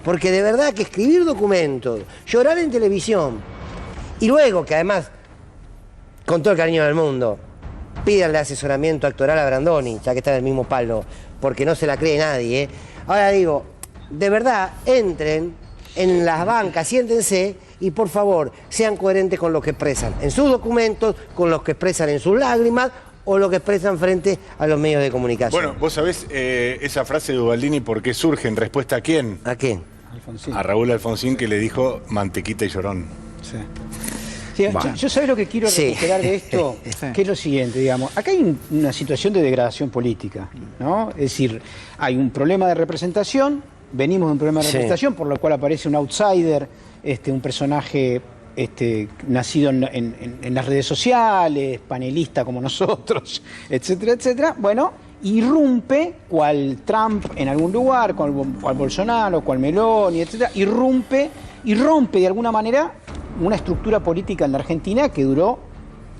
Porque de verdad que escribir documentos, llorar en televisión, y luego que además, con todo el cariño del mundo, pídanle asesoramiento actoral a Brandoni, ya que está en el mismo palo, porque no se la cree nadie, ¿eh? Ahora digo, de verdad, entren en las bancas, siéntense y por favor, sean coherentes con lo que expresan en sus documentos, con lo que expresan en sus lágrimas o lo que expresan frente a los medios de comunicación. Bueno, vos sabés esa frase de Ubaldini, ¿por qué surge? ¿En respuesta a quién? ¿A quién? Alfonsín. A Raúl Alfonsín, que le dijo mantequita y llorón. Sí. Sí, yo sabés lo que quiero recuperar de esto, que es lo siguiente, digamos. Acá hay una situación de degradación política, ¿no? Es decir, hay un problema de representación, venimos de un problema de representación, por lo cual aparece un outsider, un personaje nacido en las redes sociales, panelista como nosotros, etcétera, etcétera. Bueno, irrumpe, cual Trump en algún lugar, cual Bolsonaro, cual Meloni, etcétera, irrumpe y rompe de alguna manera una estructura política en la Argentina que duró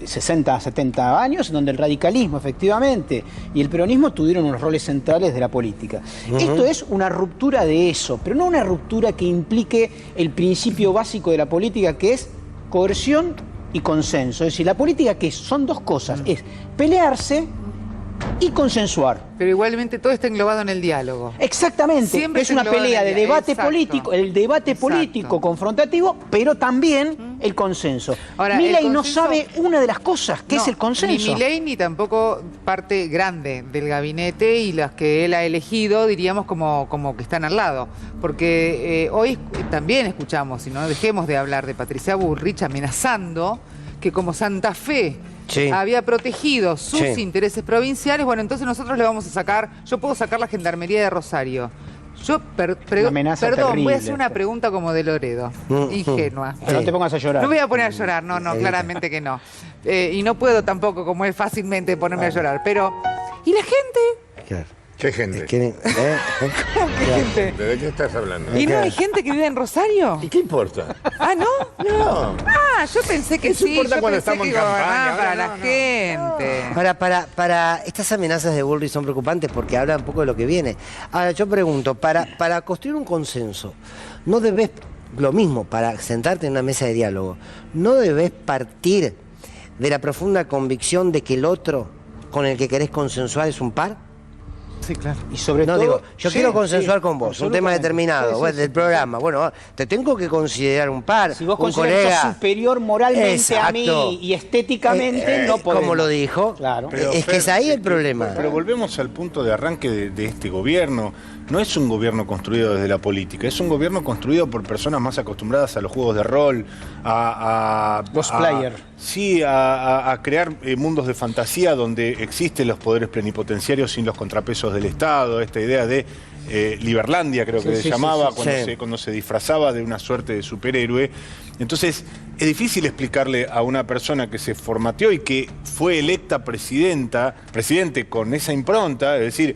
60, 70 años, en donde el radicalismo, efectivamente, y el peronismo tuvieron unos roles centrales de la política. Esto es una ruptura de eso, pero no una ruptura que implique el principio básico de la política, que es coerción y consenso. Es decir, la política, que son dos cosas, es pelearse y consensuar. Pero igualmente todo está englobado en el diálogo. Exactamente. Siempre es una pelea de debate político, el debate político confrontativo, pero también el consenso. Ahora, Milei no sabe una de las cosas, que es el consenso. Ni Milei ni tampoco parte grande del gabinete y las que él ha elegido, diríamos, como que están al lado. Porque hoy también escuchamos, y no dejemos de hablar de Patricia Bullrich amenazando que como Santa Fe había protegido sus intereses provinciales, bueno, entonces nosotros le vamos a sacar, yo puedo sacar la Gendarmería de Rosario. Yo, perdón, terrible, voy a hacer una pregunta como de Loredo, ingenua. Pero no te pongas a llorar. No voy a poner a llorar, no, claramente que no. Y no puedo tampoco, como es fácilmente, ponerme a llorar. Pero, ¿y la gente? Claro. ¿Qué gente? ¿Cómo que gente? ¿De qué estás hablando? ¿Y no hay gente que vive en Rosario? ¿Y qué importa? Ah, ¿no? No. Ah, yo pensé que sí. Importa yo cuando pensé estamos que en campaña. para la gente. Para estas amenazas de Bullrich son preocupantes porque hablan un poco de lo que viene. Ahora, yo pregunto, para construir un consenso, no debes, lo mismo, para sentarte en una mesa de diálogo, no debes partir de la profunda convicción de que el otro con el que querés consensuar es un par. Sí, claro. Y sobre todo, digo, yo quiero consensuar con vos un tema determinado del programa. Bueno, te tengo que considerar un par, si vos un consideras que colega sos superior moralmente a mí y estéticamente, no podemos. Como lo dijo, claro. Pero, es que es ahí el problema. Pero volvemos al punto de arranque de este gobierno. No es un gobierno construido desde la política, es un gobierno construido por personas más acostumbradas a los juegos de rol, los players. Sí, a crear mundos de fantasía donde existen los poderes plenipotenciarios sin los contrapesos del Estado, esta idea de Liberlandia, creo que se llamaba, cuando se disfrazaba de una suerte de superhéroe. Entonces, es difícil explicarle a una persona que se formateó y que fue electa presidente con esa impronta, es decir,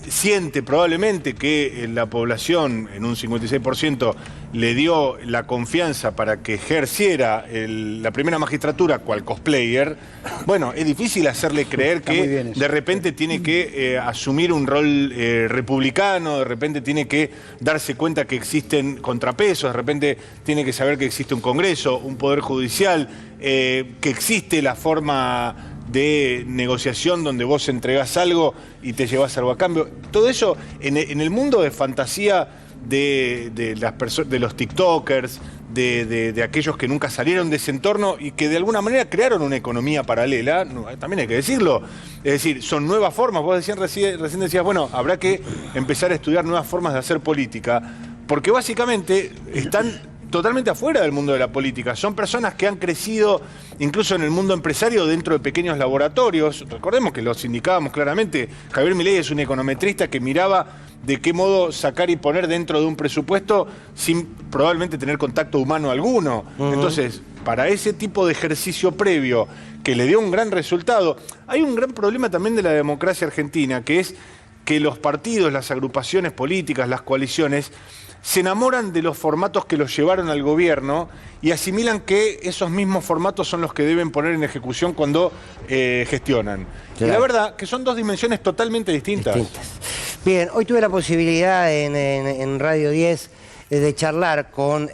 siente probablemente que la población en un 56% le dio la confianza para que ejerciera la primera magistratura cual cosplayer. Bueno, es difícil hacerle creer que de repente tiene que asumir un rol republicano, de repente tiene que darse cuenta que existen contrapesos, de repente tiene que saber que existe un Congreso, un Poder Judicial, que existe la forma de negociación donde vos entregás algo y te llevas algo a cambio. Todo eso en el mundo de fantasía de las personas, de los tiktokers, de aquellos que nunca salieron de ese entorno y que de alguna manera crearon una economía paralela, también hay que decirlo. Es decir, son nuevas formas. Vos recién decías, bueno, habrá que empezar a estudiar nuevas formas de hacer política, porque básicamente están totalmente afuera del mundo de la política. Son personas que han crecido incluso en el mundo empresario dentro de pequeños laboratorios. Recordemos que los indicábamos claramente. Javier Milei es un econometrista que miraba de qué modo sacar y poner dentro de un presupuesto sin probablemente tener contacto humano alguno. Entonces, para ese tipo de ejercicio previo que le dio un gran resultado, hay un gran problema también de la democracia argentina, que es que los partidos, las agrupaciones políticas, las coaliciones, se enamoran de los formatos que los llevaron al gobierno y asimilan que esos mismos formatos son los que deben poner en ejecución cuando gestionan. Claro. Y la verdad que son dos dimensiones totalmente distintas. Bien, hoy tuve la posibilidad en Radio 10 de charlar con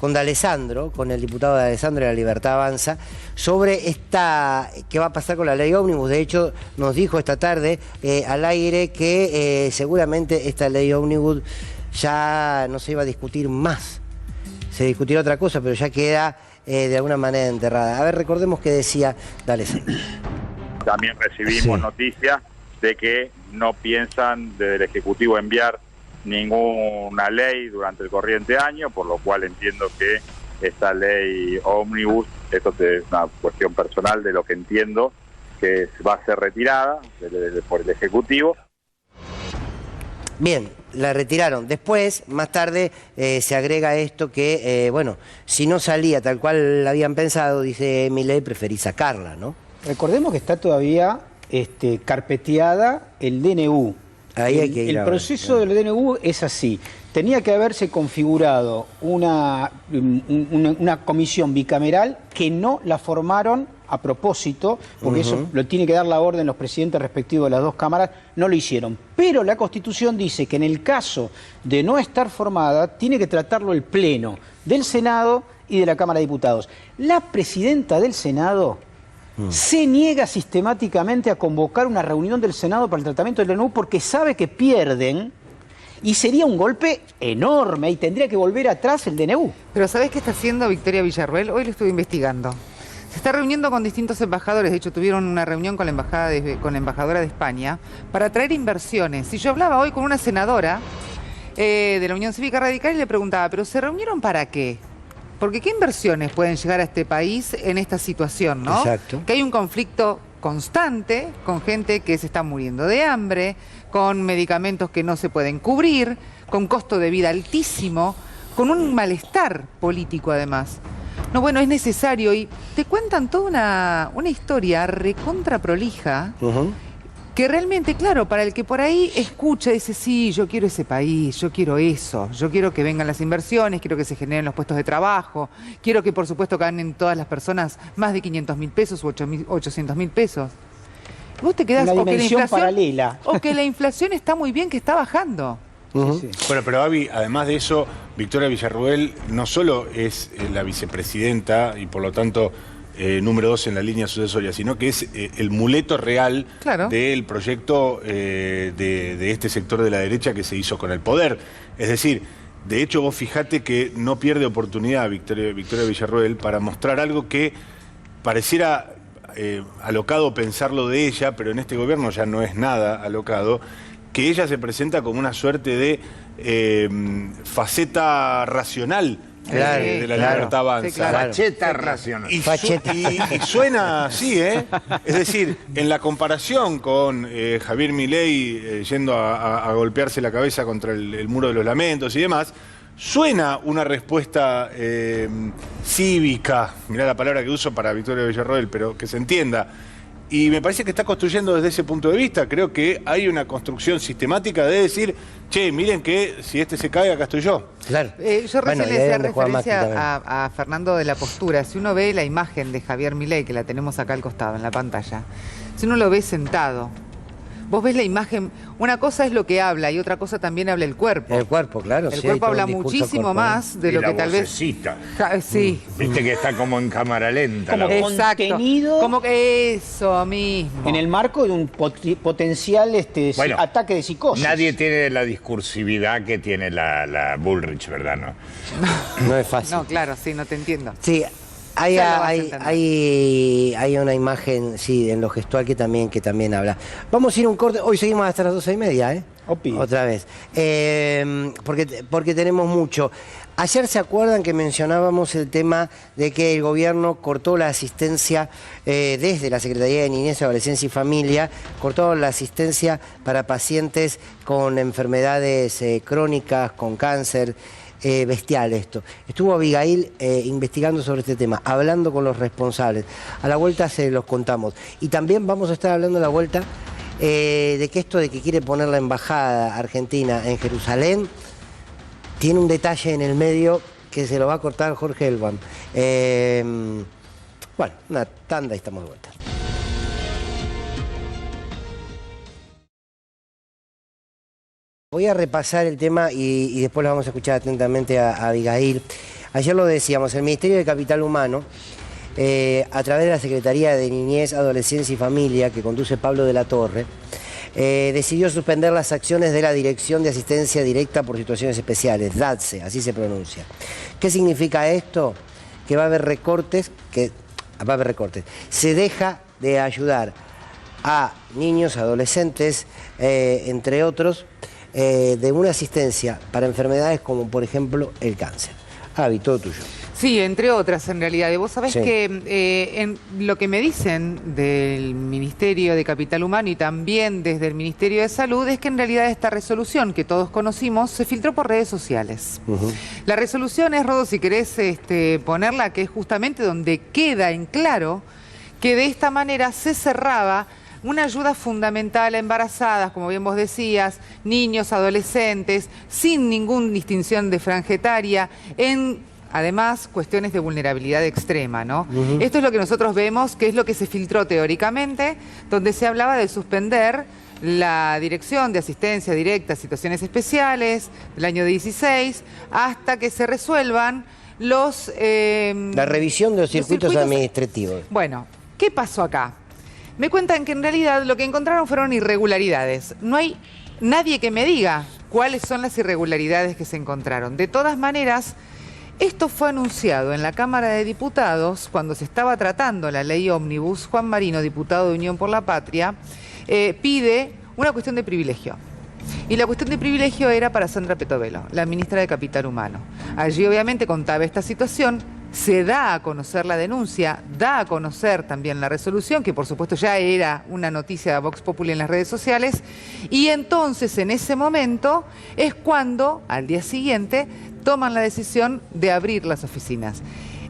D'Alessandro, con el diputado D'Alessandro de La Libertad Avanza, sobre qué va a pasar con la ley ómnibus. De hecho, nos dijo esta tarde al aire que seguramente esta ley ómnibus ya no se iba a discutir más. Se discutirá otra cosa, pero ya queda de alguna manera enterrada. A ver, recordemos qué decía D'Alessandro. También recibimos noticias de que no piensan desde el Ejecutivo enviar ninguna ley durante el corriente año, por lo cual entiendo que esta ley ómnibus, esto es una cuestión personal de lo que entiendo, que va a ser retirada por el Ejecutivo. Bien, la retiraron. Después, más tarde, se agrega esto que, bueno, si no salía tal cual la habían pensado, dice Milei, preferí sacarla, ¿no? Recordemos que está todavía carpeteada el DNU. Ahí hay que ir el proceso del DNU es así. Tenía que haberse configurado una comisión bicameral que no la formaron a propósito, porque eso lo tiene que dar la orden los presidentes respectivos de las dos cámaras, no lo hicieron. Pero la Constitución dice que en el caso de no estar formada, tiene que tratarlo el Pleno del Senado y de la Cámara de Diputados. La presidenta del Senado se niega sistemáticamente a convocar una reunión del Senado para el tratamiento del DNU porque sabe que pierden y sería un golpe enorme y tendría que volver atrás el DNU. Pero ¿sabés qué está haciendo Victoria Villarruel? Hoy lo estuve investigando. Se está reuniendo con distintos embajadores. De hecho, tuvieron una reunión con la embajadora de España para traer inversiones. Y yo hablaba hoy con una senadora de la Unión Cívica Radical y le preguntaba, ¿pero se reunieron para qué? Porque ¿qué inversiones pueden llegar a este país en esta situación, no? Exacto. Que hay un conflicto constante con gente que se está muriendo de hambre, con medicamentos que no se pueden cubrir, con costo de vida altísimo, con un malestar político además. No, bueno, es necesario y te cuentan toda una historia recontra prolija que realmente, claro, para el que por ahí escucha, dice, sí, yo quiero ese país, yo quiero eso, yo quiero que vengan las inversiones, quiero que se generen los puestos de trabajo, quiero que por supuesto ganen todas las personas más de 500.000 pesos o 800.000 pesos. Vos te quedás una dimensión paralela. O que la inflación está muy bien, que está bajando. Bueno, pero Avi, además de eso, Victoria Villarruel no solo es la vicepresidenta y por lo tanto número 2 en la línea sucesoria, sino que es el muleto real del proyecto de este sector de la derecha que se hizo con el poder. Es decir, de hecho vos fijate que no pierde oportunidad Victoria Villarruel para mostrar algo que pareciera alocado pensarlo de ella, pero en este gobierno ya no es nada alocado, que ella se presenta como una suerte de faceta racional de la Libertad Avanza. Sí, claro. Facheta racional. Y suena así, ¿eh? Es decir, en la comparación con Javier Milei yendo a golpearse la cabeza contra el muro de los lamentos y demás, suena una respuesta cívica, mirá la palabra que uso para Victoria Villarroel, pero que se entienda. Y me parece que está construyendo desde ese punto de vista. Creo que hay una construcción sistemática de decir, che, miren que si este se cae, acá estoy yo. Claro. Yo recién le hacía referencia a Fernando de la postura. Si uno ve la imagen de Javier Milei, que la tenemos acá al costado en la pantalla, si uno lo ve sentado, vos ves la imagen, una cosa es lo que habla y otra cosa también habla el cuerpo. El cuerpo, claro. El cuerpo habla muchísimo más de lo que tal vez... Sí. Viste que está como en cámara lenta. Como contenido. Como que eso mismo. En el marco de un potencial ataque de psicosis. Nadie tiene la discursividad que tiene la Bullrich, ¿verdad? No es fácil. No, claro, sí, no te entiendo. Sí. Hay una imagen, sí, en lo gestual que también habla. Vamos a ir a un corte. Hoy seguimos hasta las 12:30, ¿eh? Otra vez. Porque tenemos mucho. Ayer se acuerdan que mencionábamos el tema de que el gobierno cortó la asistencia desde la Secretaría de Niñez, Adolescencia y Familia, cortó la asistencia para pacientes con enfermedades crónicas, con cáncer. Bestial esto. Estuvo Abigail investigando sobre este tema, hablando con los responsables. A la vuelta se los contamos. Y también vamos a estar hablando a la vuelta de que esto de que quiere poner la embajada argentina en Jerusalén tiene un detalle en el medio que se lo va a cortar Jorge Elban. Bueno, una tanda y estamos de vuelta. Voy a repasar el tema y después lo vamos a escuchar atentamente a Abigail. Ayer lo decíamos, el Ministerio de Capital Humano, a través de la Secretaría de Niñez, Adolescencia y Familia, que conduce Pablo de la Torre, decidió suspender las acciones de la Dirección de Asistencia Directa por Situaciones Especiales, DATSE, así se pronuncia. ¿Qué significa esto? Que va a haber recortes, Se deja de ayudar a niños, adolescentes, entre otros, de una asistencia para enfermedades como, por ejemplo, el cáncer. Avi, todo tuyo. Sí, entre otras, en realidad. Y vos sabés que lo que me dicen del Ministerio de Capital Humano y también desde el Ministerio de Salud es que en realidad esta resolución que todos conocimos se filtró por redes sociales. La resolución es, Rodo, si querés ponerla, que es justamente donde queda en claro que de esta manera se cerraba una ayuda fundamental a embarazadas, como bien vos decías, niños, adolescentes, sin ninguna distinción de franja etaria, además, cuestiones de vulnerabilidad extrema, ¿no? Esto es lo que nosotros vemos, que es lo que se filtró teóricamente, donde se hablaba de suspender la Dirección de Asistencia Directa a Situaciones Especiales del año 16 hasta que se resuelvan los... la revisión de los circuitos administrativos. Bueno, ¿qué pasó acá? Me cuentan que en realidad lo que encontraron fueron irregularidades. No hay nadie que me diga cuáles son las irregularidades que se encontraron. De todas maneras, esto fue anunciado en la Cámara de Diputados cuando se estaba tratando la ley Ómnibus. Juan Marino, diputado de Unión por la Patria, pide una cuestión de privilegio. Y la cuestión de privilegio era para Sandra Petovelo, la ministra de Capital Humano. Allí obviamente contaba esta situación, se da a conocer la denuncia, da a conocer también la resolución, que por supuesto ya era una noticia de Vox Populi en las redes sociales, y entonces en ese momento es cuando, al día siguiente, toman la decisión de abrir las oficinas.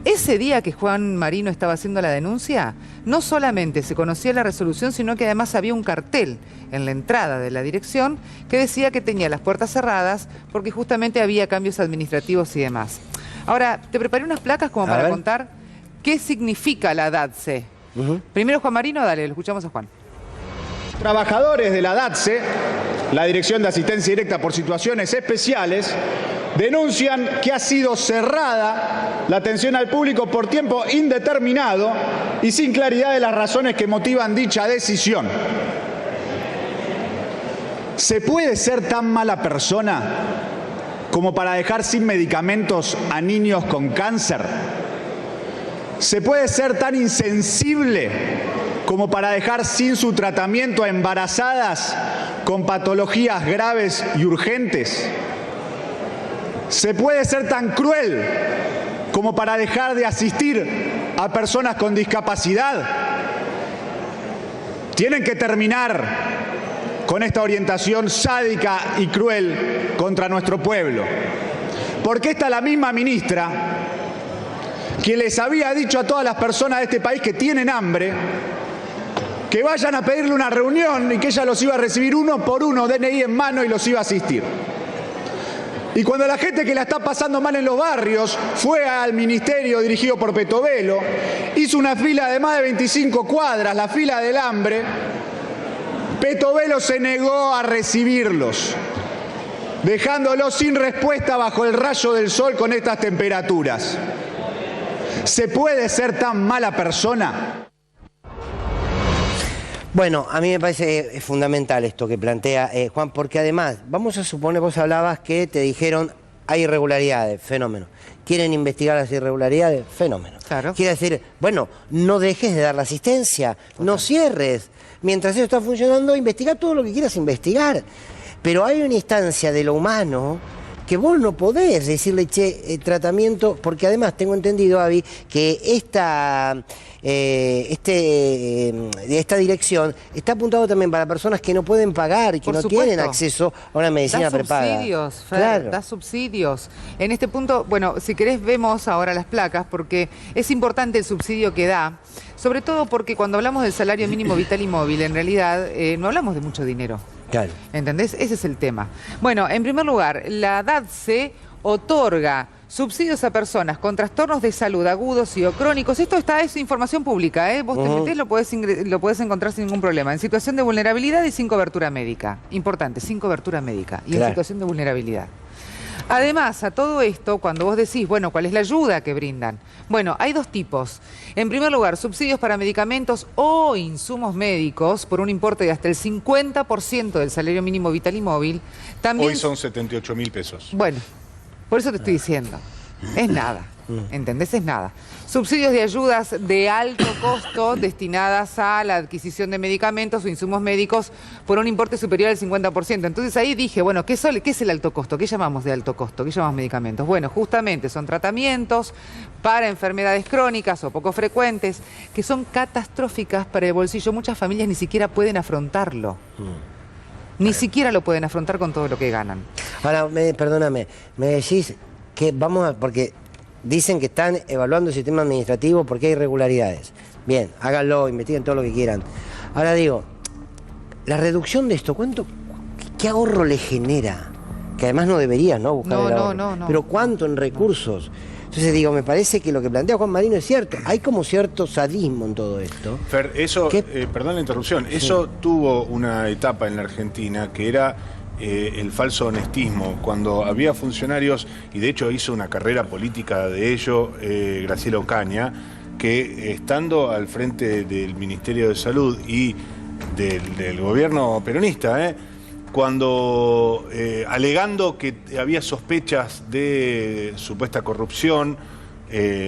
Ese día que Juan Marino estaba haciendo la denuncia, no solamente se conocía la resolución, sino que además había un cartel en la entrada de la dirección que decía que tenía las puertas cerradas porque justamente había cambios administrativos y demás. Ahora, te preparé unas placas como para contar qué significa la DATSE. Primero Juan Marino, dale, lo escuchamos a Juan. Trabajadores de la DATSE, la Dirección de Asistencia Directa por Situaciones Especiales, denuncian que ha sido cerrada la atención al público por tiempo indeterminado y sin claridad de las razones que motivan dicha decisión. ¿Se puede ser tan mala persona como para dejar sin medicamentos a niños con cáncer? ¿Se puede ser tan insensible como para dejar sin su tratamiento a embarazadas con patologías graves y urgentes? ¿Se puede ser tan cruel como para dejar de asistir a personas con discapacidad? Tienen que terminar con esta orientación sádica y cruel contra nuestro pueblo. Porque esta es la misma ministra que les había dicho a todas las personas de este país que tienen hambre que vayan a pedirle una reunión y que ella los iba a recibir uno por uno, DNI en mano, y los iba a asistir. Y cuando la gente que la está pasando mal en los barrios fue al ministerio dirigido por Petovelo, hizo una fila de más de 25 cuadras, la fila del hambre, Petovelo se negó a recibirlos, dejándolos sin respuesta bajo el rayo del sol con estas temperaturas. ¿Se puede ser tan mala persona? Bueno, a mí me parece fundamental esto que plantea Juan, porque además, vamos a suponer, vos hablabas que te dijeron hay irregularidades, fenómeno. ¿Quieren investigar las irregularidades? Fenómeno. Claro. Quiere decir, bueno, no dejes de dar la asistencia, no cierres. Mientras eso está funcionando, investiga todo lo que quieras investigar. Pero hay una instancia de lo humano que vos no podés decirle, che, tratamiento, porque además tengo entendido, Avi, que esta dirección está apuntado también para personas que no pueden pagar y que no tienen acceso a una medicina prepaga. Subsidios, Fer, claro. Da subsidios. En este punto, bueno, si querés vemos ahora las placas, porque es importante el subsidio que da, sobre todo porque cuando hablamos del salario mínimo vital y móvil, en realidad no hablamos de mucho dinero. Claro. ¿Entendés? Ese es el tema. Bueno, en primer lugar, la DATSE otorga subsidios a personas con trastornos de salud agudos y o crónicos. Esto es información pública, ¿eh? Vos te metés, lo podés encontrar sin ningún problema. En situación de vulnerabilidad y sin cobertura médica. Importante, sin cobertura médica. Y en situación de vulnerabilidad. Además, a todo esto, cuando vos decís, bueno, ¿cuál es la ayuda que brindan? Bueno, hay dos tipos. En primer lugar, subsidios para medicamentos o insumos médicos por un importe de hasta el 50% del salario mínimo vital y móvil. También... Hoy son 78.000 pesos. Bueno, por eso te estoy diciendo. Es nada. ¿Entendés? Es nada. Subsidios de ayudas de alto costo destinadas a la adquisición de medicamentos o insumos médicos por un importe superior al 50%. Entonces ahí dije, bueno, ¿qué es el alto costo? ¿Qué llamamos de alto costo? ¿Qué llamamos medicamentos? Bueno, justamente son tratamientos para enfermedades crónicas o poco frecuentes que son catastróficas para el bolsillo. Muchas familias ni siquiera pueden afrontarlo. Ni siquiera lo pueden afrontar con todo lo que ganan. Ahora, perdóname, me decís que vamos a... porque dicen que están evaluando el sistema administrativo porque hay irregularidades. Bien, háganlo, investiguen todo lo que quieran. Ahora digo, la reducción de esto, ¿qué ahorro le genera? Que además no deberías, ¿no? Buscar el ahorro. No. Pero ¿cuánto en recursos? Entonces digo, me parece que lo que plantea Juan Marino es cierto. Hay como cierto sadismo en todo esto. Fer, eso, perdón la interrupción, eso tuvo una etapa en la Argentina que era el falso honestismo, cuando había funcionarios, y de hecho hizo una carrera política de ello, Graciela Ocaña, que estando al frente del Ministerio de Salud y del gobierno peronista, cuando alegando que había sospechas de supuesta corrupción,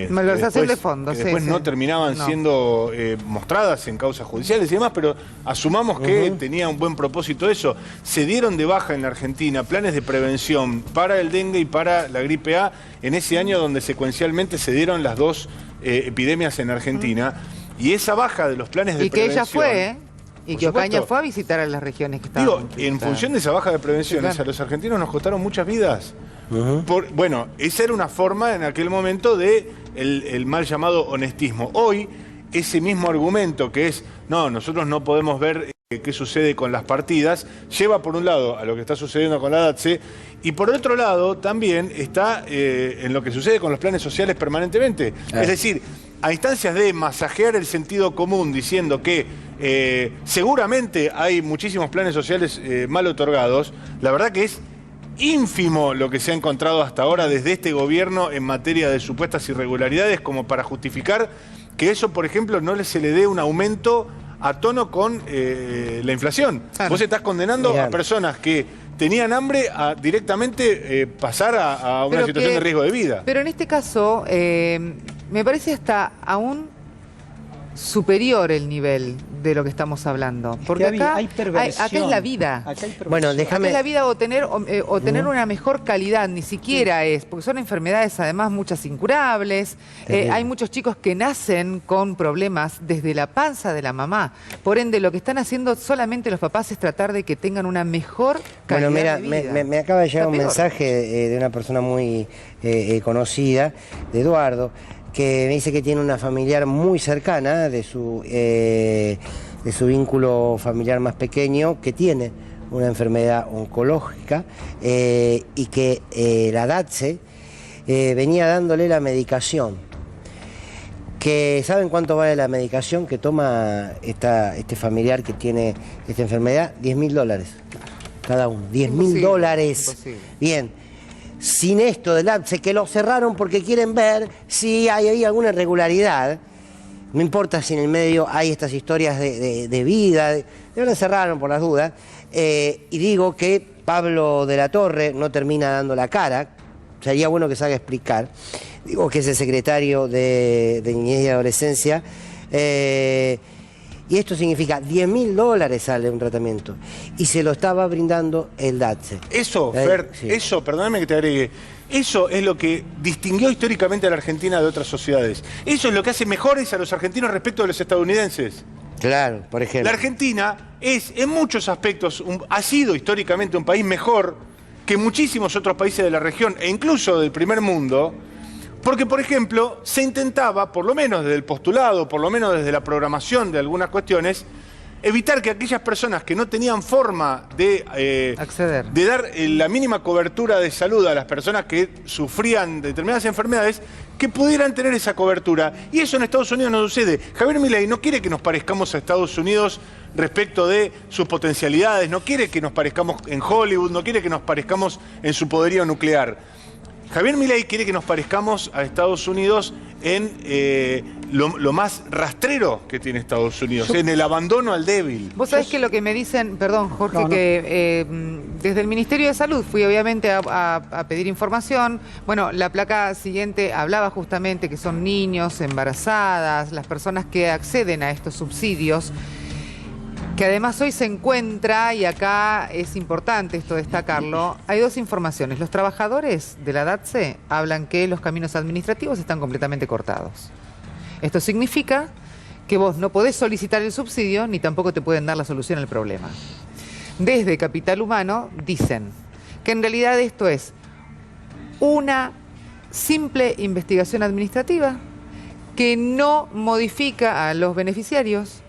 malversación de fondos, que después no terminaban siendo mostradas en causas judiciales y demás, pero asumamos que tenía un buen propósito eso. Se dieron de baja en la Argentina planes de prevención para el dengue y para la gripe A en ese año donde secuencialmente se dieron las dos epidemias en Argentina, y esa baja de los planes de prevención... Y que ella fue, y que Ocaña fue a visitar a las regiones que estaban... Digo, en función de esa baja de prevenciones, a los argentinos nos costaron muchas vidas. Bueno, esa era una forma en aquel momento de el mal llamado honestismo. Hoy, ese mismo argumento que es, no, nosotros no podemos ver qué sucede con las partidas, lleva por un lado a lo que está sucediendo con la DATSE, y por otro lado también está en lo que sucede con los planes sociales permanentemente. Es decir, a instancias de masajear el sentido común diciendo que seguramente hay muchísimos planes sociales mal otorgados, la verdad que es ínfimo lo que se ha encontrado hasta ahora desde este gobierno en materia de supuestas irregularidades como para justificar que eso, por ejemplo, no se le dé un aumento a tono con la inflación. Claro. Vos estás condenando a personas que tenían hambre a directamente pasar a una situación de riesgo de vida. Pero en este caso, me parece hasta aún superior el nivel de lo que estamos hablando. Porque acá es la vida. Bueno, déjame... Acá es la vida o tener una mejor calidad, ni siquiera es, porque son enfermedades además muchas incurables. Hay muchos chicos que nacen con problemas desde la panza de la mamá. Por ende, lo que están haciendo solamente los papás es tratar de que tengan una mejor calidad de vida. Me acaba de llegar un mensaje de una persona muy conocida, de Eduardo, que me dice que tiene una familiar muy cercana de su vínculo familiar más pequeño, que tiene una enfermedad oncológica y que la DATSE venía dándole la medicación. Que ¿saben cuánto vale la medicación que toma este familiar que tiene esta enfermedad? $10.000 cada uno. $10.000. Bien. Sin esto del DATSE, que lo cerraron porque quieren ver si hay alguna irregularidad. No importa si en el medio hay estas historias de vida, lo cerraron por las dudas. Y digo que Pablo de la Torre no termina dando la cara, sería bueno que se haga explicar. Digo que es el secretario de Niñez y Adolescencia. Y esto significa $10.000 sale un tratamiento. Y se lo estaba brindando el DATSE. Eso, Fer, eso, perdóname que te agregue, eso es lo que distinguió históricamente a la Argentina de otras sociedades. Eso es lo que hace mejores a los argentinos respecto de los estadounidenses. Claro, por ejemplo. La Argentina es, en muchos aspectos, ha sido históricamente un país mejor que muchísimos otros países de la región, e incluso del primer mundo, porque, por ejemplo, se intentaba, por lo menos desde el postulado, por lo menos desde la programación de algunas cuestiones, evitar que aquellas personas que no tenían forma de acceder, de dar la mínima cobertura de salud a las personas que sufrían determinadas enfermedades, que pudieran tener esa cobertura. Y eso en Estados Unidos no sucede. Javier Milei no quiere que nos parezcamos a Estados Unidos respecto de sus potencialidades, no quiere que nos parezcamos en Hollywood, no quiere que nos parezcamos en su poderío nuclear. Javier Milei quiere que nos parezcamos a Estados Unidos en lo más rastrero que tiene Estados Unidos, en el abandono al débil. Vos sabés que lo que me dicen, perdón Jorge, que desde el Ministerio de Salud fui obviamente a pedir información. Bueno, la placa siguiente hablaba justamente que son niños, embarazadas, las personas que acceden a estos subsidios, que además hoy se encuentra, y acá es importante esto destacarlo, hay dos informaciones. Los trabajadores de la DATSE hablan que los caminos administrativos están completamente cortados. Esto significa que vos no podés solicitar el subsidio ni tampoco te pueden dar la solución al problema. Desde Capital Humano dicen que en realidad esto es una simple investigación administrativa que no modifica a los beneficiarios.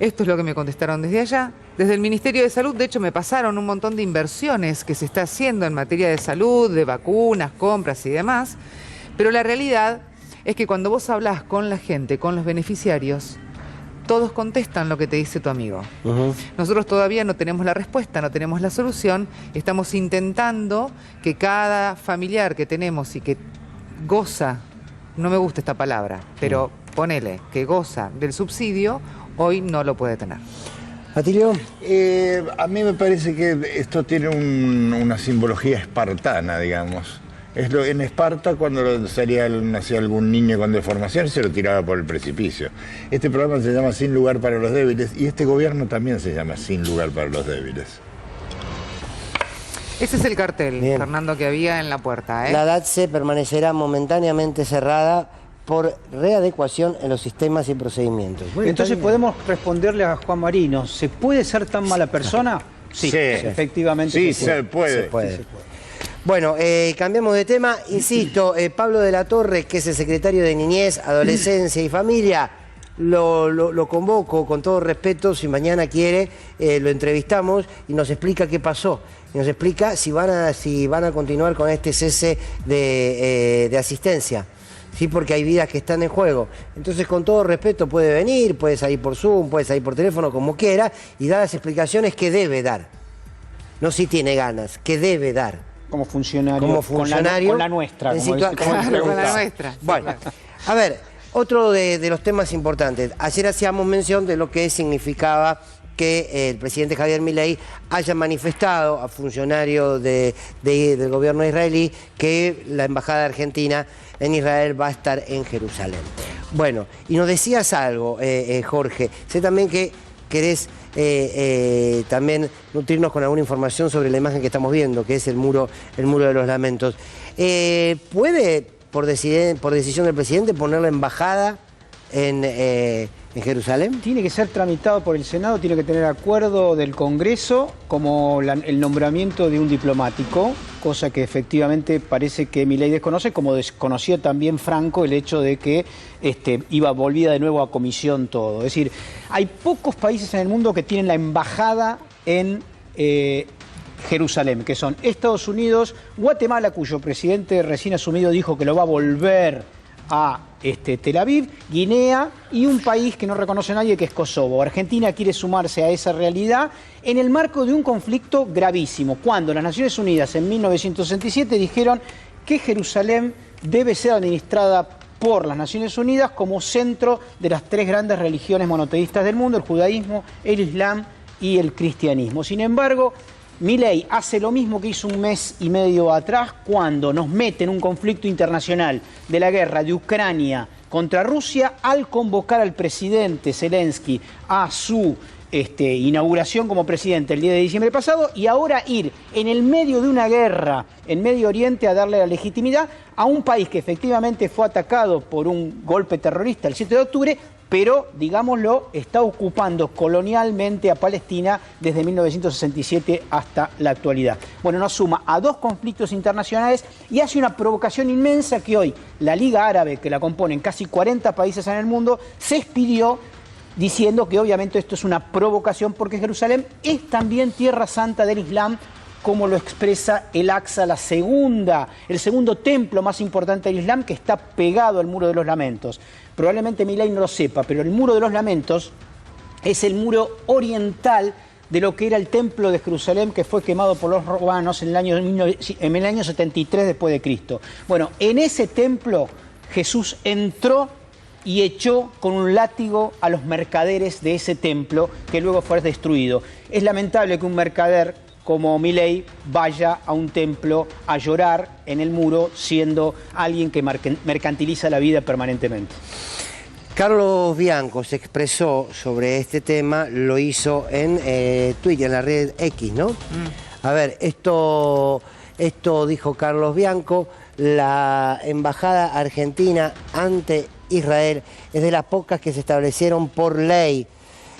Esto es lo que me contestaron desde allá. Desde el Ministerio de Salud, de hecho, me pasaron un montón de inversiones que se está haciendo en materia de salud, de vacunas, compras y demás. Pero la realidad es que cuando vos hablás con la gente, con los beneficiarios, todos contestan lo que te dice tu amigo. Nosotros todavía no tenemos la respuesta, no tenemos la solución. Estamos intentando que cada familiar que tenemos y que goza, no me gusta esta palabra, pero ponele, que goza del subsidio, hoy no lo puede tener. ¿Atilio? A mí me parece que esto tiene una simbología espartana, digamos. En Esparta, cuando nacía algún niño con deformación, se lo tiraba por el precipicio. Este programa se llama Sin Lugar para los Débiles, y este gobierno también se llama Sin Lugar para los Débiles. Ese es el cartel, Fernando, que había en la puerta, ¿eh? La DATSE permanecerá momentáneamente cerrada por readecuación en los sistemas y procedimientos. Bueno, entonces podemos responderle a Juan Marino, ¿se puede ser tan mala persona? Sí, efectivamente. Sí, se puede. Se puede. Bueno, cambiamos de tema. Insisto, Pablo de la Torre, que es el secretario de Niñez, Adolescencia y Familia, lo convoco con todo respeto. Si mañana quiere, lo entrevistamos y nos explica qué pasó. Y nos explica si van a continuar con este cese de asistencia. Sí, porque hay vidas que están en juego. Entonces, con todo respeto, puede venir, puede salir por Zoom, puede salir por teléfono, como quiera, y dar las explicaciones que debe dar. No si tiene ganas, que debe dar. Como funcionario. Como funcionario. Con la nuestra. Claro, con la nuestra. Bueno, a ver, otro de los temas importantes. Ayer hacíamos mención de lo que significaba que el presidente Javier Milei haya manifestado a funcionarios del gobierno israelí que la embajada argentina en Israel va a estar en Jerusalén. Bueno, y nos decías algo, Jorge. Sé también que querés también nutrirnos con alguna información sobre la imagen que estamos viendo, que es el muro de los lamentos. ¿Puede, por decisión del presidente, poner la embajada en Jerusalén? Tiene que ser tramitado por el Senado, tiene que tener acuerdo del Congreso, como el nombramiento de un diplomático, cosa que efectivamente parece que Milei desconoce, como desconocía también Franco el hecho de que volvía de nuevo a comisión todo. Es decir, hay pocos países en el mundo que tienen la embajada en Jerusalén, que son Estados Unidos, Guatemala, cuyo presidente recién asumido dijo que lo va a volver a Tel Aviv, Guinea y un país que no reconoce a nadie, que es Kosovo. Argentina quiere sumarse a esa realidad en el marco de un conflicto gravísimo, cuando las Naciones Unidas en 1967 dijeron que Jerusalén debe ser administrada por las Naciones Unidas como centro de las tres grandes religiones monoteístas del mundo, el judaísmo, el islam y el cristianismo. Sin embargo, Milei hace lo mismo que hizo un mes y medio atrás cuando nos mete en un conflicto internacional de la guerra de Ucrania contra Rusia al convocar al presidente Zelensky a su inauguración como presidente el 10 de diciembre pasado y ahora ir en el medio de una guerra en Medio Oriente a darle la legitimidad a un país que efectivamente fue atacado por un golpe terrorista el 7 de octubre, pero, digámoslo, está ocupando colonialmente a Palestina desde 1967 hasta la actualidad. Bueno, nos suma a 2 conflictos internacionales y hace una provocación inmensa que hoy la Liga Árabe, que la componen casi 40 países en el mundo, se expidió diciendo que obviamente esto es una provocación porque Jerusalén es también tierra santa del Islam, como lo expresa el Aqsa, el segundo templo más importante del Islam, que está pegado al Muro de los Lamentos. Probablemente Milei no lo sepa, pero el Muro de los Lamentos es el muro oriental de lo que era el templo de Jerusalén, que fue quemado por los romanos en el año 73 después de Cristo. Bueno, en ese templo Jesús entró y echó con un látigo a los mercaderes de ese templo, que luego fue destruido. Es lamentable que un mercader como Milei vaya a un templo a llorar en el muro, siendo alguien que mercantiliza la vida permanentemente. Carlos Bianco se expresó sobre este tema, lo hizo en Twitter, en la red X, ¿no? A ver, esto dijo Carlos Bianco: la embajada argentina ante Israel es de las pocas que se establecieron por ley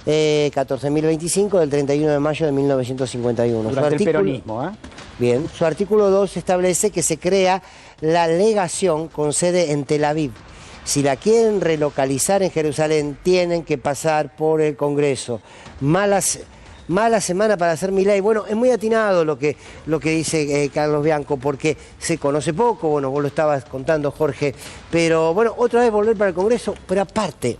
14.025 del 31 de mayo de 1951. Durante el peronismo, ¿eh? Bien, su artículo 2 establece que se crea la legación con sede en Tel Aviv. Si la quieren relocalizar en Jerusalén, tienen que pasar por el Congreso. Mala semana para hacer Milei. Bueno, es muy atinado lo que dice Carlos Bianco, porque se conoce poco, bueno, vos lo estabas contando, Jorge, pero bueno, otra vez volver para el Congreso, pero aparte,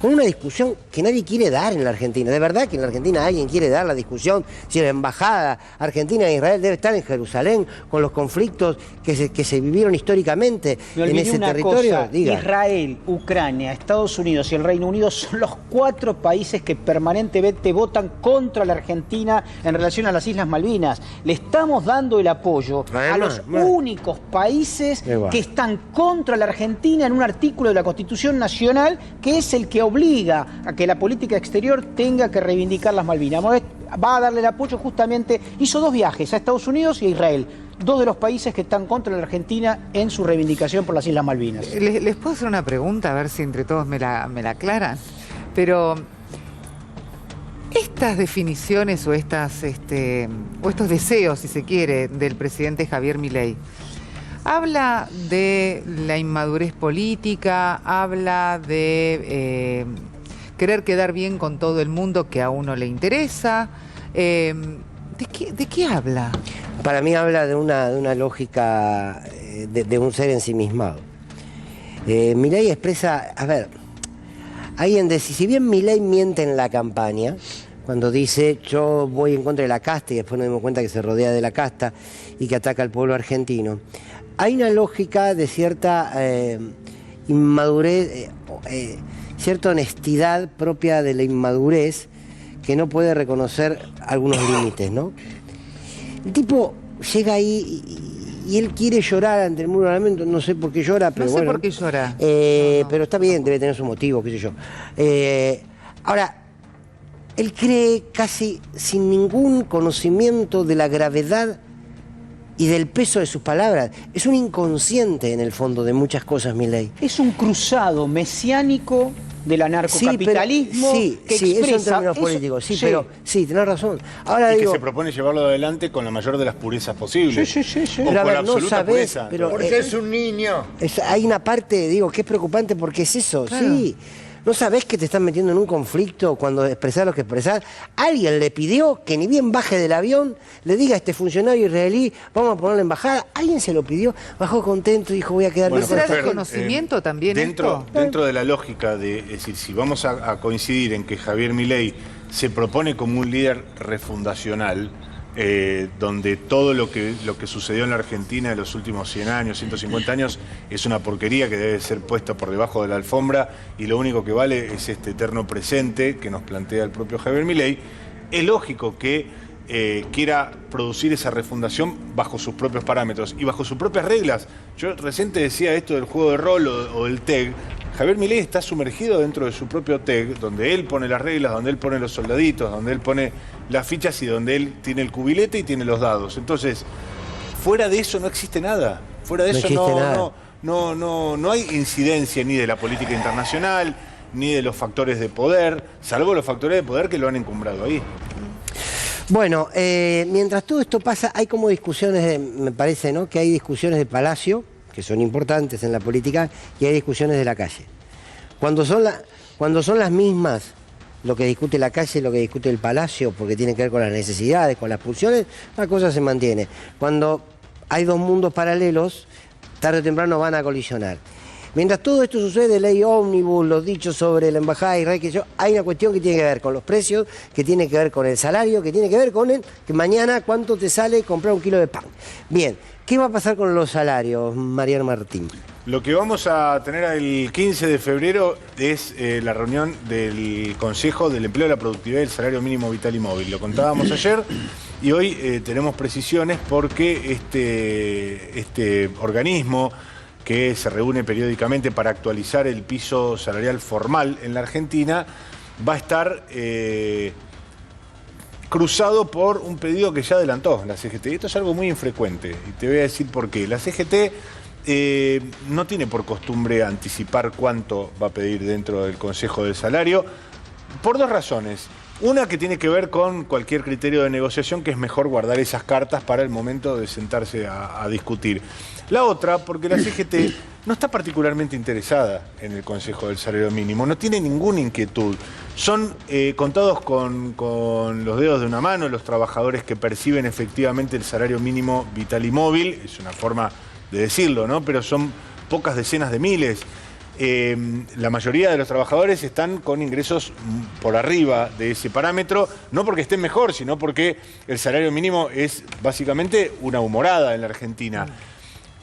con una discusión que nadie quiere dar en la Argentina. De verdad que en la Argentina alguien quiere dar la discusión si la embajada argentina de Israel debe estar en Jerusalén con los conflictos que se vivieron históricamente en ese territorio. Israel, Ucrania, Estados Unidos y el Reino Unido son los 4 países que permanentemente votan contra la Argentina en relación a las Islas Malvinas. Le estamos dando el apoyo a los únicos países que están contra la Argentina en un artículo de la Constitución Nacional, que es el que obliga a que la política exterior tenga que reivindicar las Malvinas. Va a darle el apoyo justamente, hizo 2 viajes a Estados Unidos y a Israel, 2 de los países que están contra la Argentina en su reivindicación por las Islas Malvinas. ¿Les puedo hacer una pregunta? A ver si entre todos me la aclaran. Pero estas definiciones o estos deseos, si se quiere, del presidente Javier Milei, habla de la inmadurez política, habla de querer quedar bien con todo el mundo que a uno le interesa. ¿De qué habla? Para mí habla de una lógica de un ser ensimismado. Milei expresa, a ver, si bien Milei miente en la campaña, cuando dice yo voy en contra de la casta y después nos dimos cuenta que se rodea de la casta y que ataca al pueblo argentino, hay una lógica de cierta inmadurez, cierta honestidad propia de la inmadurez que no puede reconocer algunos límites, ¿no? El tipo llega ahí y él quiere llorar ante el muro de lamento, no sé por qué llora, pero bueno. No sé por qué llora. Pero está bien, debe tener su motivo, qué sé yo. Ahora, él cree casi sin ningún conocimiento de la gravedad y del peso de sus palabras. Es un inconsciente en el fondo de muchas cosas, Milei. Es un cruzado mesiánico del anarcocapitalismo que expresa... eso en términos eso, políticos, sí, tenés razón. Ahora que se propone llevarlo adelante con la mayor de las purezas posibles. Sí. O pero con la absoluta pureza. Pero, porque es un niño. Hay una parte, que es preocupante porque es eso, claro. Sí. ¿No sabés que te están metiendo en un conflicto cuando expresás lo que expresás? Alguien le pidió que ni bien baje del avión, le diga a este funcionario israelí, vamos a poner la embajada. Alguien se lo pidió, bajó contento y dijo, voy a quedar... ¿No será desconocimiento también dentro de la lógica de, es decir, si vamos a coincidir en que Javier Milei se propone como un líder refundacional, donde todo lo que sucedió en la Argentina en los últimos 100 años, 150 años, es una porquería que debe ser puesta por debajo de la alfombra y lo único que vale es este eterno presente que nos plantea el propio Javier Milei, es lógico que quiera producir esa refundación bajo sus propios parámetros y bajo sus propias reglas. Yo recién te decía esto del juego de rol o del TEG. Javier Milei está sumergido dentro de su propio TEG, donde él pone las reglas, donde él pone los soldaditos, donde él pone las fichas y donde él tiene el cubilete y tiene los dados. Entonces, fuera de eso no existe nada. Fuera de eso no hay incidencia ni de la política internacional, ni de los factores de poder, salvo los factores de poder que lo han encumbrado ahí. Bueno, mientras todo esto pasa, hay como discusiones, me parece, ¿no? Que hay discusiones de palacio, que son importantes en la política, y hay discusiones de la calle. Cuando son las mismas, lo que discute la calle, lo que discute el palacio, porque tiene que ver con las necesidades, con las pulsiones, la cosa se mantiene. Cuando hay dos mundos paralelos, tarde o temprano van a colisionar. Mientras todo esto sucede, ley ómnibus, los dichos sobre la embajada de Israel, hay una cuestión que tiene que ver con los precios, que tiene que ver con el salario, que tiene que ver con que mañana cuánto te sale comprar un kilo de pan. Bien, ¿qué va a pasar con los salarios, Mariano Martín? Lo que vamos a tener el 15 de febrero es la reunión del Consejo del Empleo, la Productividad y el Salario Mínimo Vital y Móvil. Lo contábamos ayer y hoy tenemos precisiones porque este organismo que se reúne periódicamente para actualizar el piso salarial formal en la Argentina, va a estar cruzado por un pedido que ya adelantó la CGT. Y esto es algo muy infrecuente, y te voy a decir por qué. La CGT no tiene por costumbre anticipar cuánto va a pedir dentro del Consejo del Salario, por dos razones. Una que tiene que ver con cualquier criterio de negociación, que es mejor guardar esas cartas para el momento de sentarse a discutir. La otra, porque la CGT no está particularmente interesada en el Consejo del Salario Mínimo, no tiene ninguna inquietud. Son contados con los dedos de una mano los trabajadores que perciben efectivamente el salario mínimo vital y móvil, es una forma de decirlo, ¿no? Pero son pocas decenas de miles. La mayoría de los trabajadores están con ingresos por arriba de ese parámetro, no porque estén mejor, sino porque el salario mínimo es básicamente una humorada en la Argentina.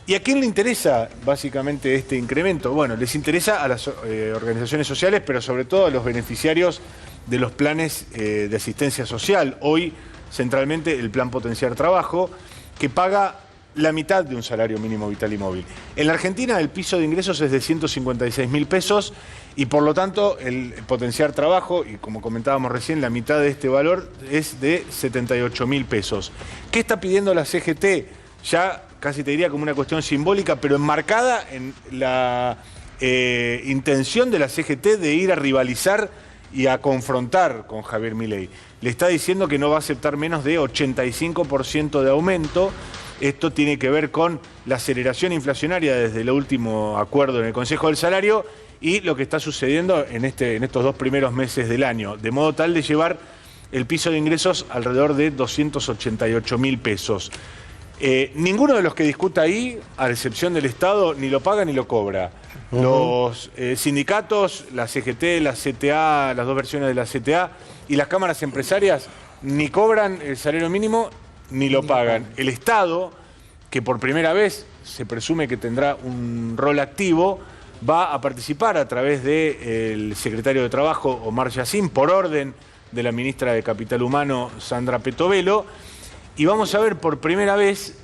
¿Y a quién le interesa básicamente este incremento? Bueno, les interesa a las organizaciones sociales, pero sobre todo a los beneficiarios de los planes de asistencia social. Hoy, centralmente, el Plan Potenciar Trabajo, que paga la mitad de un salario mínimo vital y móvil. En la Argentina el piso de ingresos es de 156.000 pesos y por lo tanto el Potenciar Trabajo, y como comentábamos recién, la mitad de este valor es de 78.000 pesos. ¿Qué está pidiendo la CGT? Ya casi te diría como una cuestión simbólica, pero enmarcada en la intención de la CGT de ir a rivalizar y a confrontar con Javier Milei. Le está diciendo que no va a aceptar menos de 85% de aumento. Esto tiene que ver con la aceleración inflacionaria desde el último acuerdo en el Consejo del Salario y lo que está sucediendo en estos dos primeros meses del año, de modo tal de llevar el piso de ingresos alrededor de 288.000 pesos. Ninguno de los que discuta ahí, a excepción del Estado, ni lo paga ni lo cobra. Los sindicatos, la CGT, la CTA, las dos versiones de la CTA y las cámaras empresarias ni cobran el salario mínimo ni lo pagan. El Estado, que por primera vez se presume que tendrá un rol activo, va a participar a través del secretario de Trabajo, Omar Yassin, por orden de la ministra de Capital Humano, Sandra Petovelo, y vamos a ver por primera vez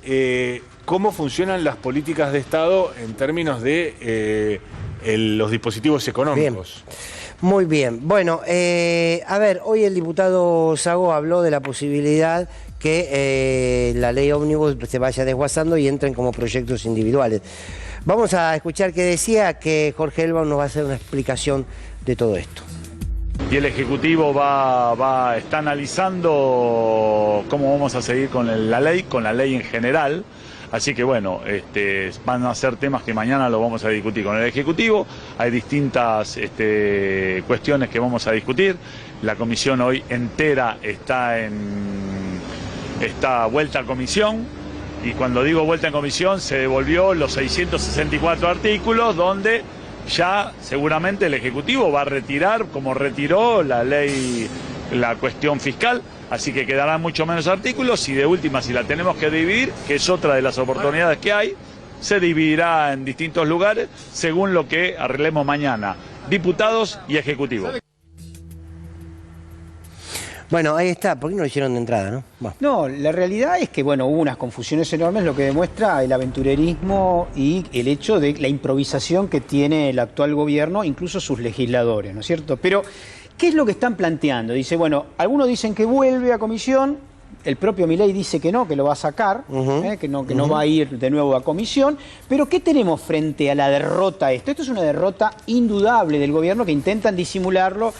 cómo funcionan las políticas de Estado en términos de los dispositivos económicos. Bien. Muy bien. Bueno, a ver, hoy el diputado Sago habló de la posibilidad que la ley ómnibus se vaya desguazando y entren como proyectos individuales. Vamos a escuchar qué decía, que Jorge Elbaum nos va a hacer una explicación de todo esto. Y el Ejecutivo está analizando cómo vamos a seguir con la ley en general. Así que bueno, van a ser temas que mañana lo vamos a discutir con el Ejecutivo. Hay distintas cuestiones que vamos a discutir. La comisión hoy entera está vuelta a comisión. Y cuando digo vuelta en comisión, se devolvió los 664 artículos donde ya seguramente el Ejecutivo va a retirar, como retiró la ley, la cuestión fiscal. Así que quedarán mucho menos artículos y de última, si la tenemos que dividir, que es otra de las oportunidades que hay, se dividirá en distintos lugares según lo que arreglemos mañana, diputados y Ejecutivo. Bueno, ahí está. ¿Por qué no lo hicieron de entrada, no? Bueno. No, la realidad es que, bueno, hubo unas confusiones enormes, lo que demuestra el aventurerismo y el hecho de la improvisación que tiene el actual gobierno, incluso sus legisladores, ¿no es cierto? Pero, ¿qué es lo que están planteando? Dice, bueno, algunos dicen que vuelve a comisión, el propio Milei dice que no, que lo va a sacar, que no va a ir de nuevo a comisión. Pero ¿qué tenemos frente a la derrota? Esto es una derrota indudable del gobierno que intentan disimularlo.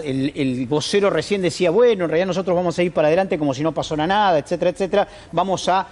El vocero recién decía, bueno, en realidad nosotros vamos a ir para adelante como si no pasara nada, etcétera, etcétera. Vamos a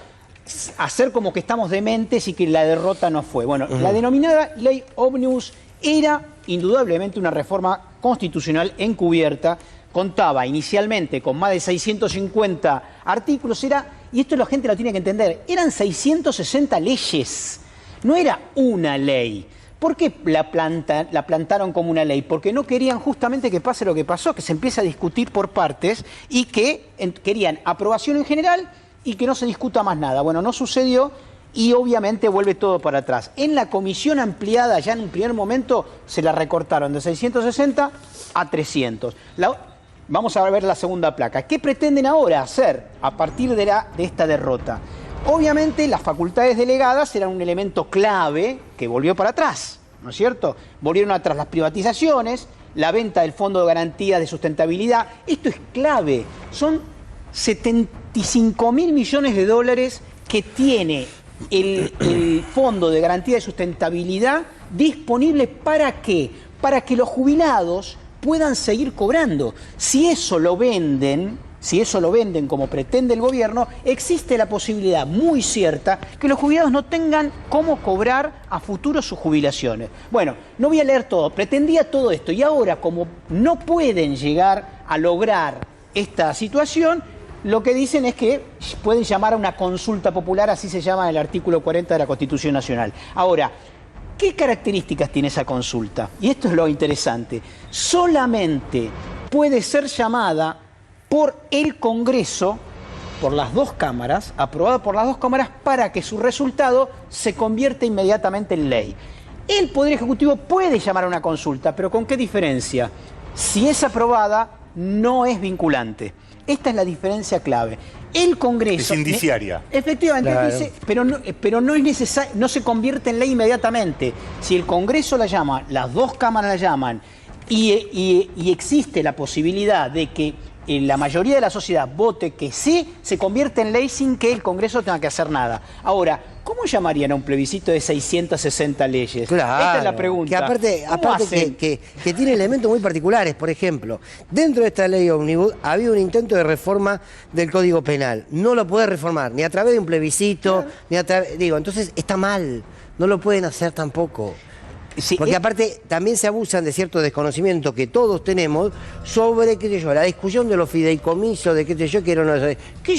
hacer como que estamos dementes y que la derrota no fue. Bueno, la denominada ley Ómnibus era indudablemente una reforma constitucional encubierta. Contaba inicialmente con más de 650 artículos, y esto la gente lo tiene que entender, eran 660 leyes, no era una ley. ¿Por qué la plantaron como una ley? Porque no querían justamente que pase lo que pasó, que se empiece a discutir por partes y que querían aprobación en general y que no se discuta más nada. Bueno, no sucedió y obviamente vuelve todo para atrás. En la comisión ampliada, ya en un primer momento, se la recortaron de 660 a 300. Vamos a ver la segunda placa. ¿Qué pretenden ahora hacer a partir de esta derrota? Obviamente las facultades delegadas eran un elemento clave que volvió para atrás, ¿no es cierto? Volvieron atrás las privatizaciones, la venta del Fondo de Garantía de Sustentabilidad. Esto es clave. Son 75.000 millones de dólares que tiene el Fondo de Garantía de Sustentabilidad disponible. ¿Para qué? Para que los jubilados puedan seguir cobrando. Si eso lo venden como pretende el gobierno, existe la posibilidad muy cierta que los jubilados no tengan cómo cobrar a futuro sus jubilaciones. Bueno, no voy a leer todo, pretendía todo esto y ahora, como no pueden llegar a lograr esta situación, lo que dicen es que pueden llamar a una consulta popular, así se llama en el artículo 40 de la Constitución Nacional. Ahora, ¿qué características tiene esa consulta? Y esto es lo interesante. Solamente puede ser llamada por el Congreso, por las dos cámaras, aprobada por las dos cámaras, para que su resultado se convierta inmediatamente en ley. El Poder Ejecutivo puede llamar a una consulta, pero ¿con qué diferencia? Si es aprobada, no es vinculante. Esta es la diferencia clave. El Congreso... Es indiciaria. Efectivamente, claro. Dice, pero no es necesario, no se convierte en ley inmediatamente. Si el Congreso la llama, las dos cámaras la llaman, y existe la posibilidad de que la mayoría de la sociedad vote que sí, se convierte en ley sin que el Congreso tenga que hacer nada. Ahora, ¿cómo llamarían a un plebiscito de 660 leyes? Claro, esta es la pregunta. Que aparte que tiene elementos muy particulares. Por ejemplo, dentro de esta ley Ómnibus había un intento de reforma del Código Penal. No lo puede reformar ni a través de un plebiscito, ni a través... entonces está mal. No lo pueden hacer tampoco. Sí, porque aparte también se abusan de cierto desconocimiento que todos tenemos sobre, qué sé yo, la discusión de los fideicomisos, de qué sé yo, qué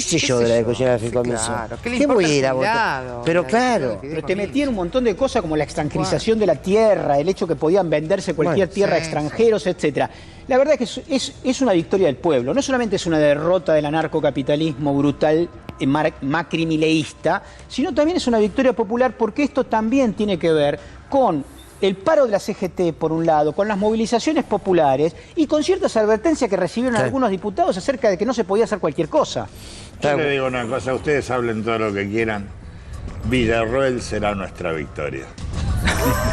sé yo de la discusión de los fideicomisos. Claro. ¿Qué voy a ir a votar? Pero claro. Pero te metían un montón de cosas como la extranjerización de la tierra, el hecho que podían venderse cualquier tierra a extranjeros, etcétera. La verdad es que es una victoria del pueblo. No solamente es una derrota del anarcocapitalismo brutal, macrimileísta, sino también es una victoria popular, porque esto también tiene que ver con el paro de la CGT, por un lado, con las movilizaciones populares y con ciertas advertencias que recibieron algunos diputados acerca de que no se podía hacer cualquier cosa. Yo le digo una cosa, ustedes hablen todo lo que quieran. Villarroel será nuestra victoria.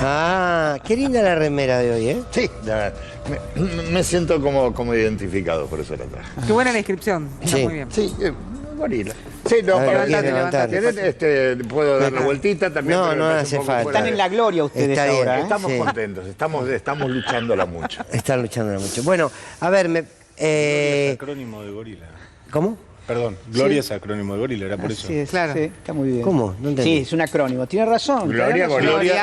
Ah, qué linda la remera de hoy, ¿eh? Sí, me siento como identificado, por eso la traje. Qué buena la descripción, está sí. muy bien. Sí, gorila. Sí, no, para levantate. Puedo dar la vueltita también. No hace falta. Están en la gloria ustedes ahora. Estamos contentos, estamos luchándola mucho. Están luchándola mucho. Bueno, a ver, es acrónimo de gorila. ¿Cómo? Perdón, Gloria es acrónimo de gorila, era por eso. Sí, claro. Sí, está muy bien. ¿Cómo? No entendí. Sí, es un acrónimo. Tiene razón. Gloria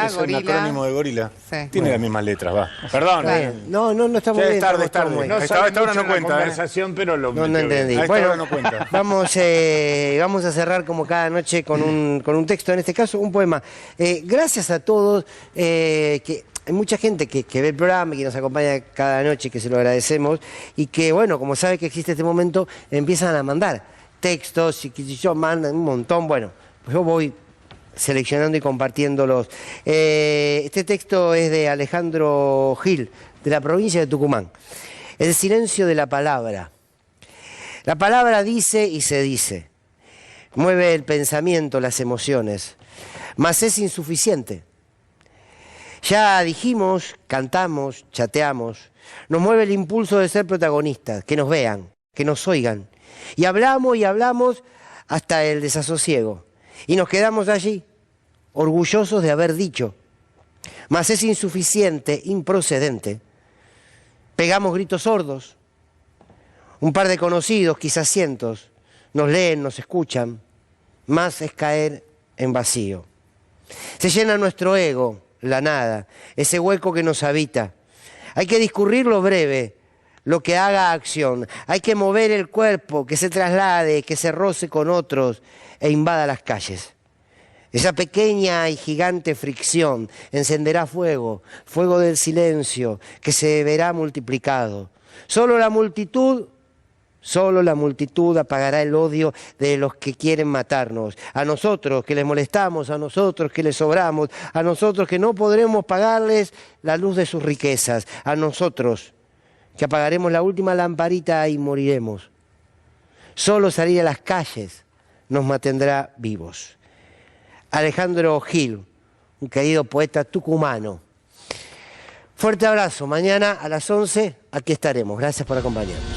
es un acrónimo de gorila. Sí. Tiene las mismas letras, va. Perdón. Claro. No estamos bien. Es tarde. No, esta hora no cuenta. Conversación, pero lo no entendí. Bueno, no cuenta. Vamos a cerrar como cada noche con un texto, en este caso un poema. Gracias a todos, que hay mucha gente que ve el programa y que nos acompaña cada noche, que se lo agradecemos, y que, bueno, como sabe que existe este momento, empiezan a mandar textos y que yo mandan un montón. Bueno, pues yo voy seleccionando y compartiéndolos. Este texto es de Alejandro Gil, de la provincia de Tucumán. El silencio de la palabra. La palabra dice y se dice. Mueve el pensamiento, las emociones. Mas es insuficiente. Ya dijimos, cantamos, chateamos. Nos mueve el impulso de ser protagonistas, que nos vean, que nos oigan. Y hablamos hasta el desasosiego. Y nos quedamos allí, orgullosos de haber dicho. Mas es insuficiente, improcedente. Pegamos gritos sordos. Un par de conocidos, quizás cientos, nos leen, nos escuchan. Más es caer en vacío. Se llena nuestro ego, la nada, ese hueco que nos habita. Hay que discurrir lo breve, lo que haga acción. Hay que mover el cuerpo, que se traslade, que se roce con otros e invada las calles. Esa pequeña y gigante fricción encenderá fuego, fuego del silencio, que se verá multiplicado. Solo la multitud apagará el odio de los que quieren matarnos. A nosotros que les molestamos, a nosotros que les sobramos, a nosotros que no podremos pagarles la luz de sus riquezas, a nosotros que apagaremos la última lamparita y moriremos. Solo salir a las calles nos mantendrá vivos. Alejandro Gil, un querido poeta tucumano. Fuerte abrazo. Mañana a las 11 aquí estaremos. Gracias por acompañarnos.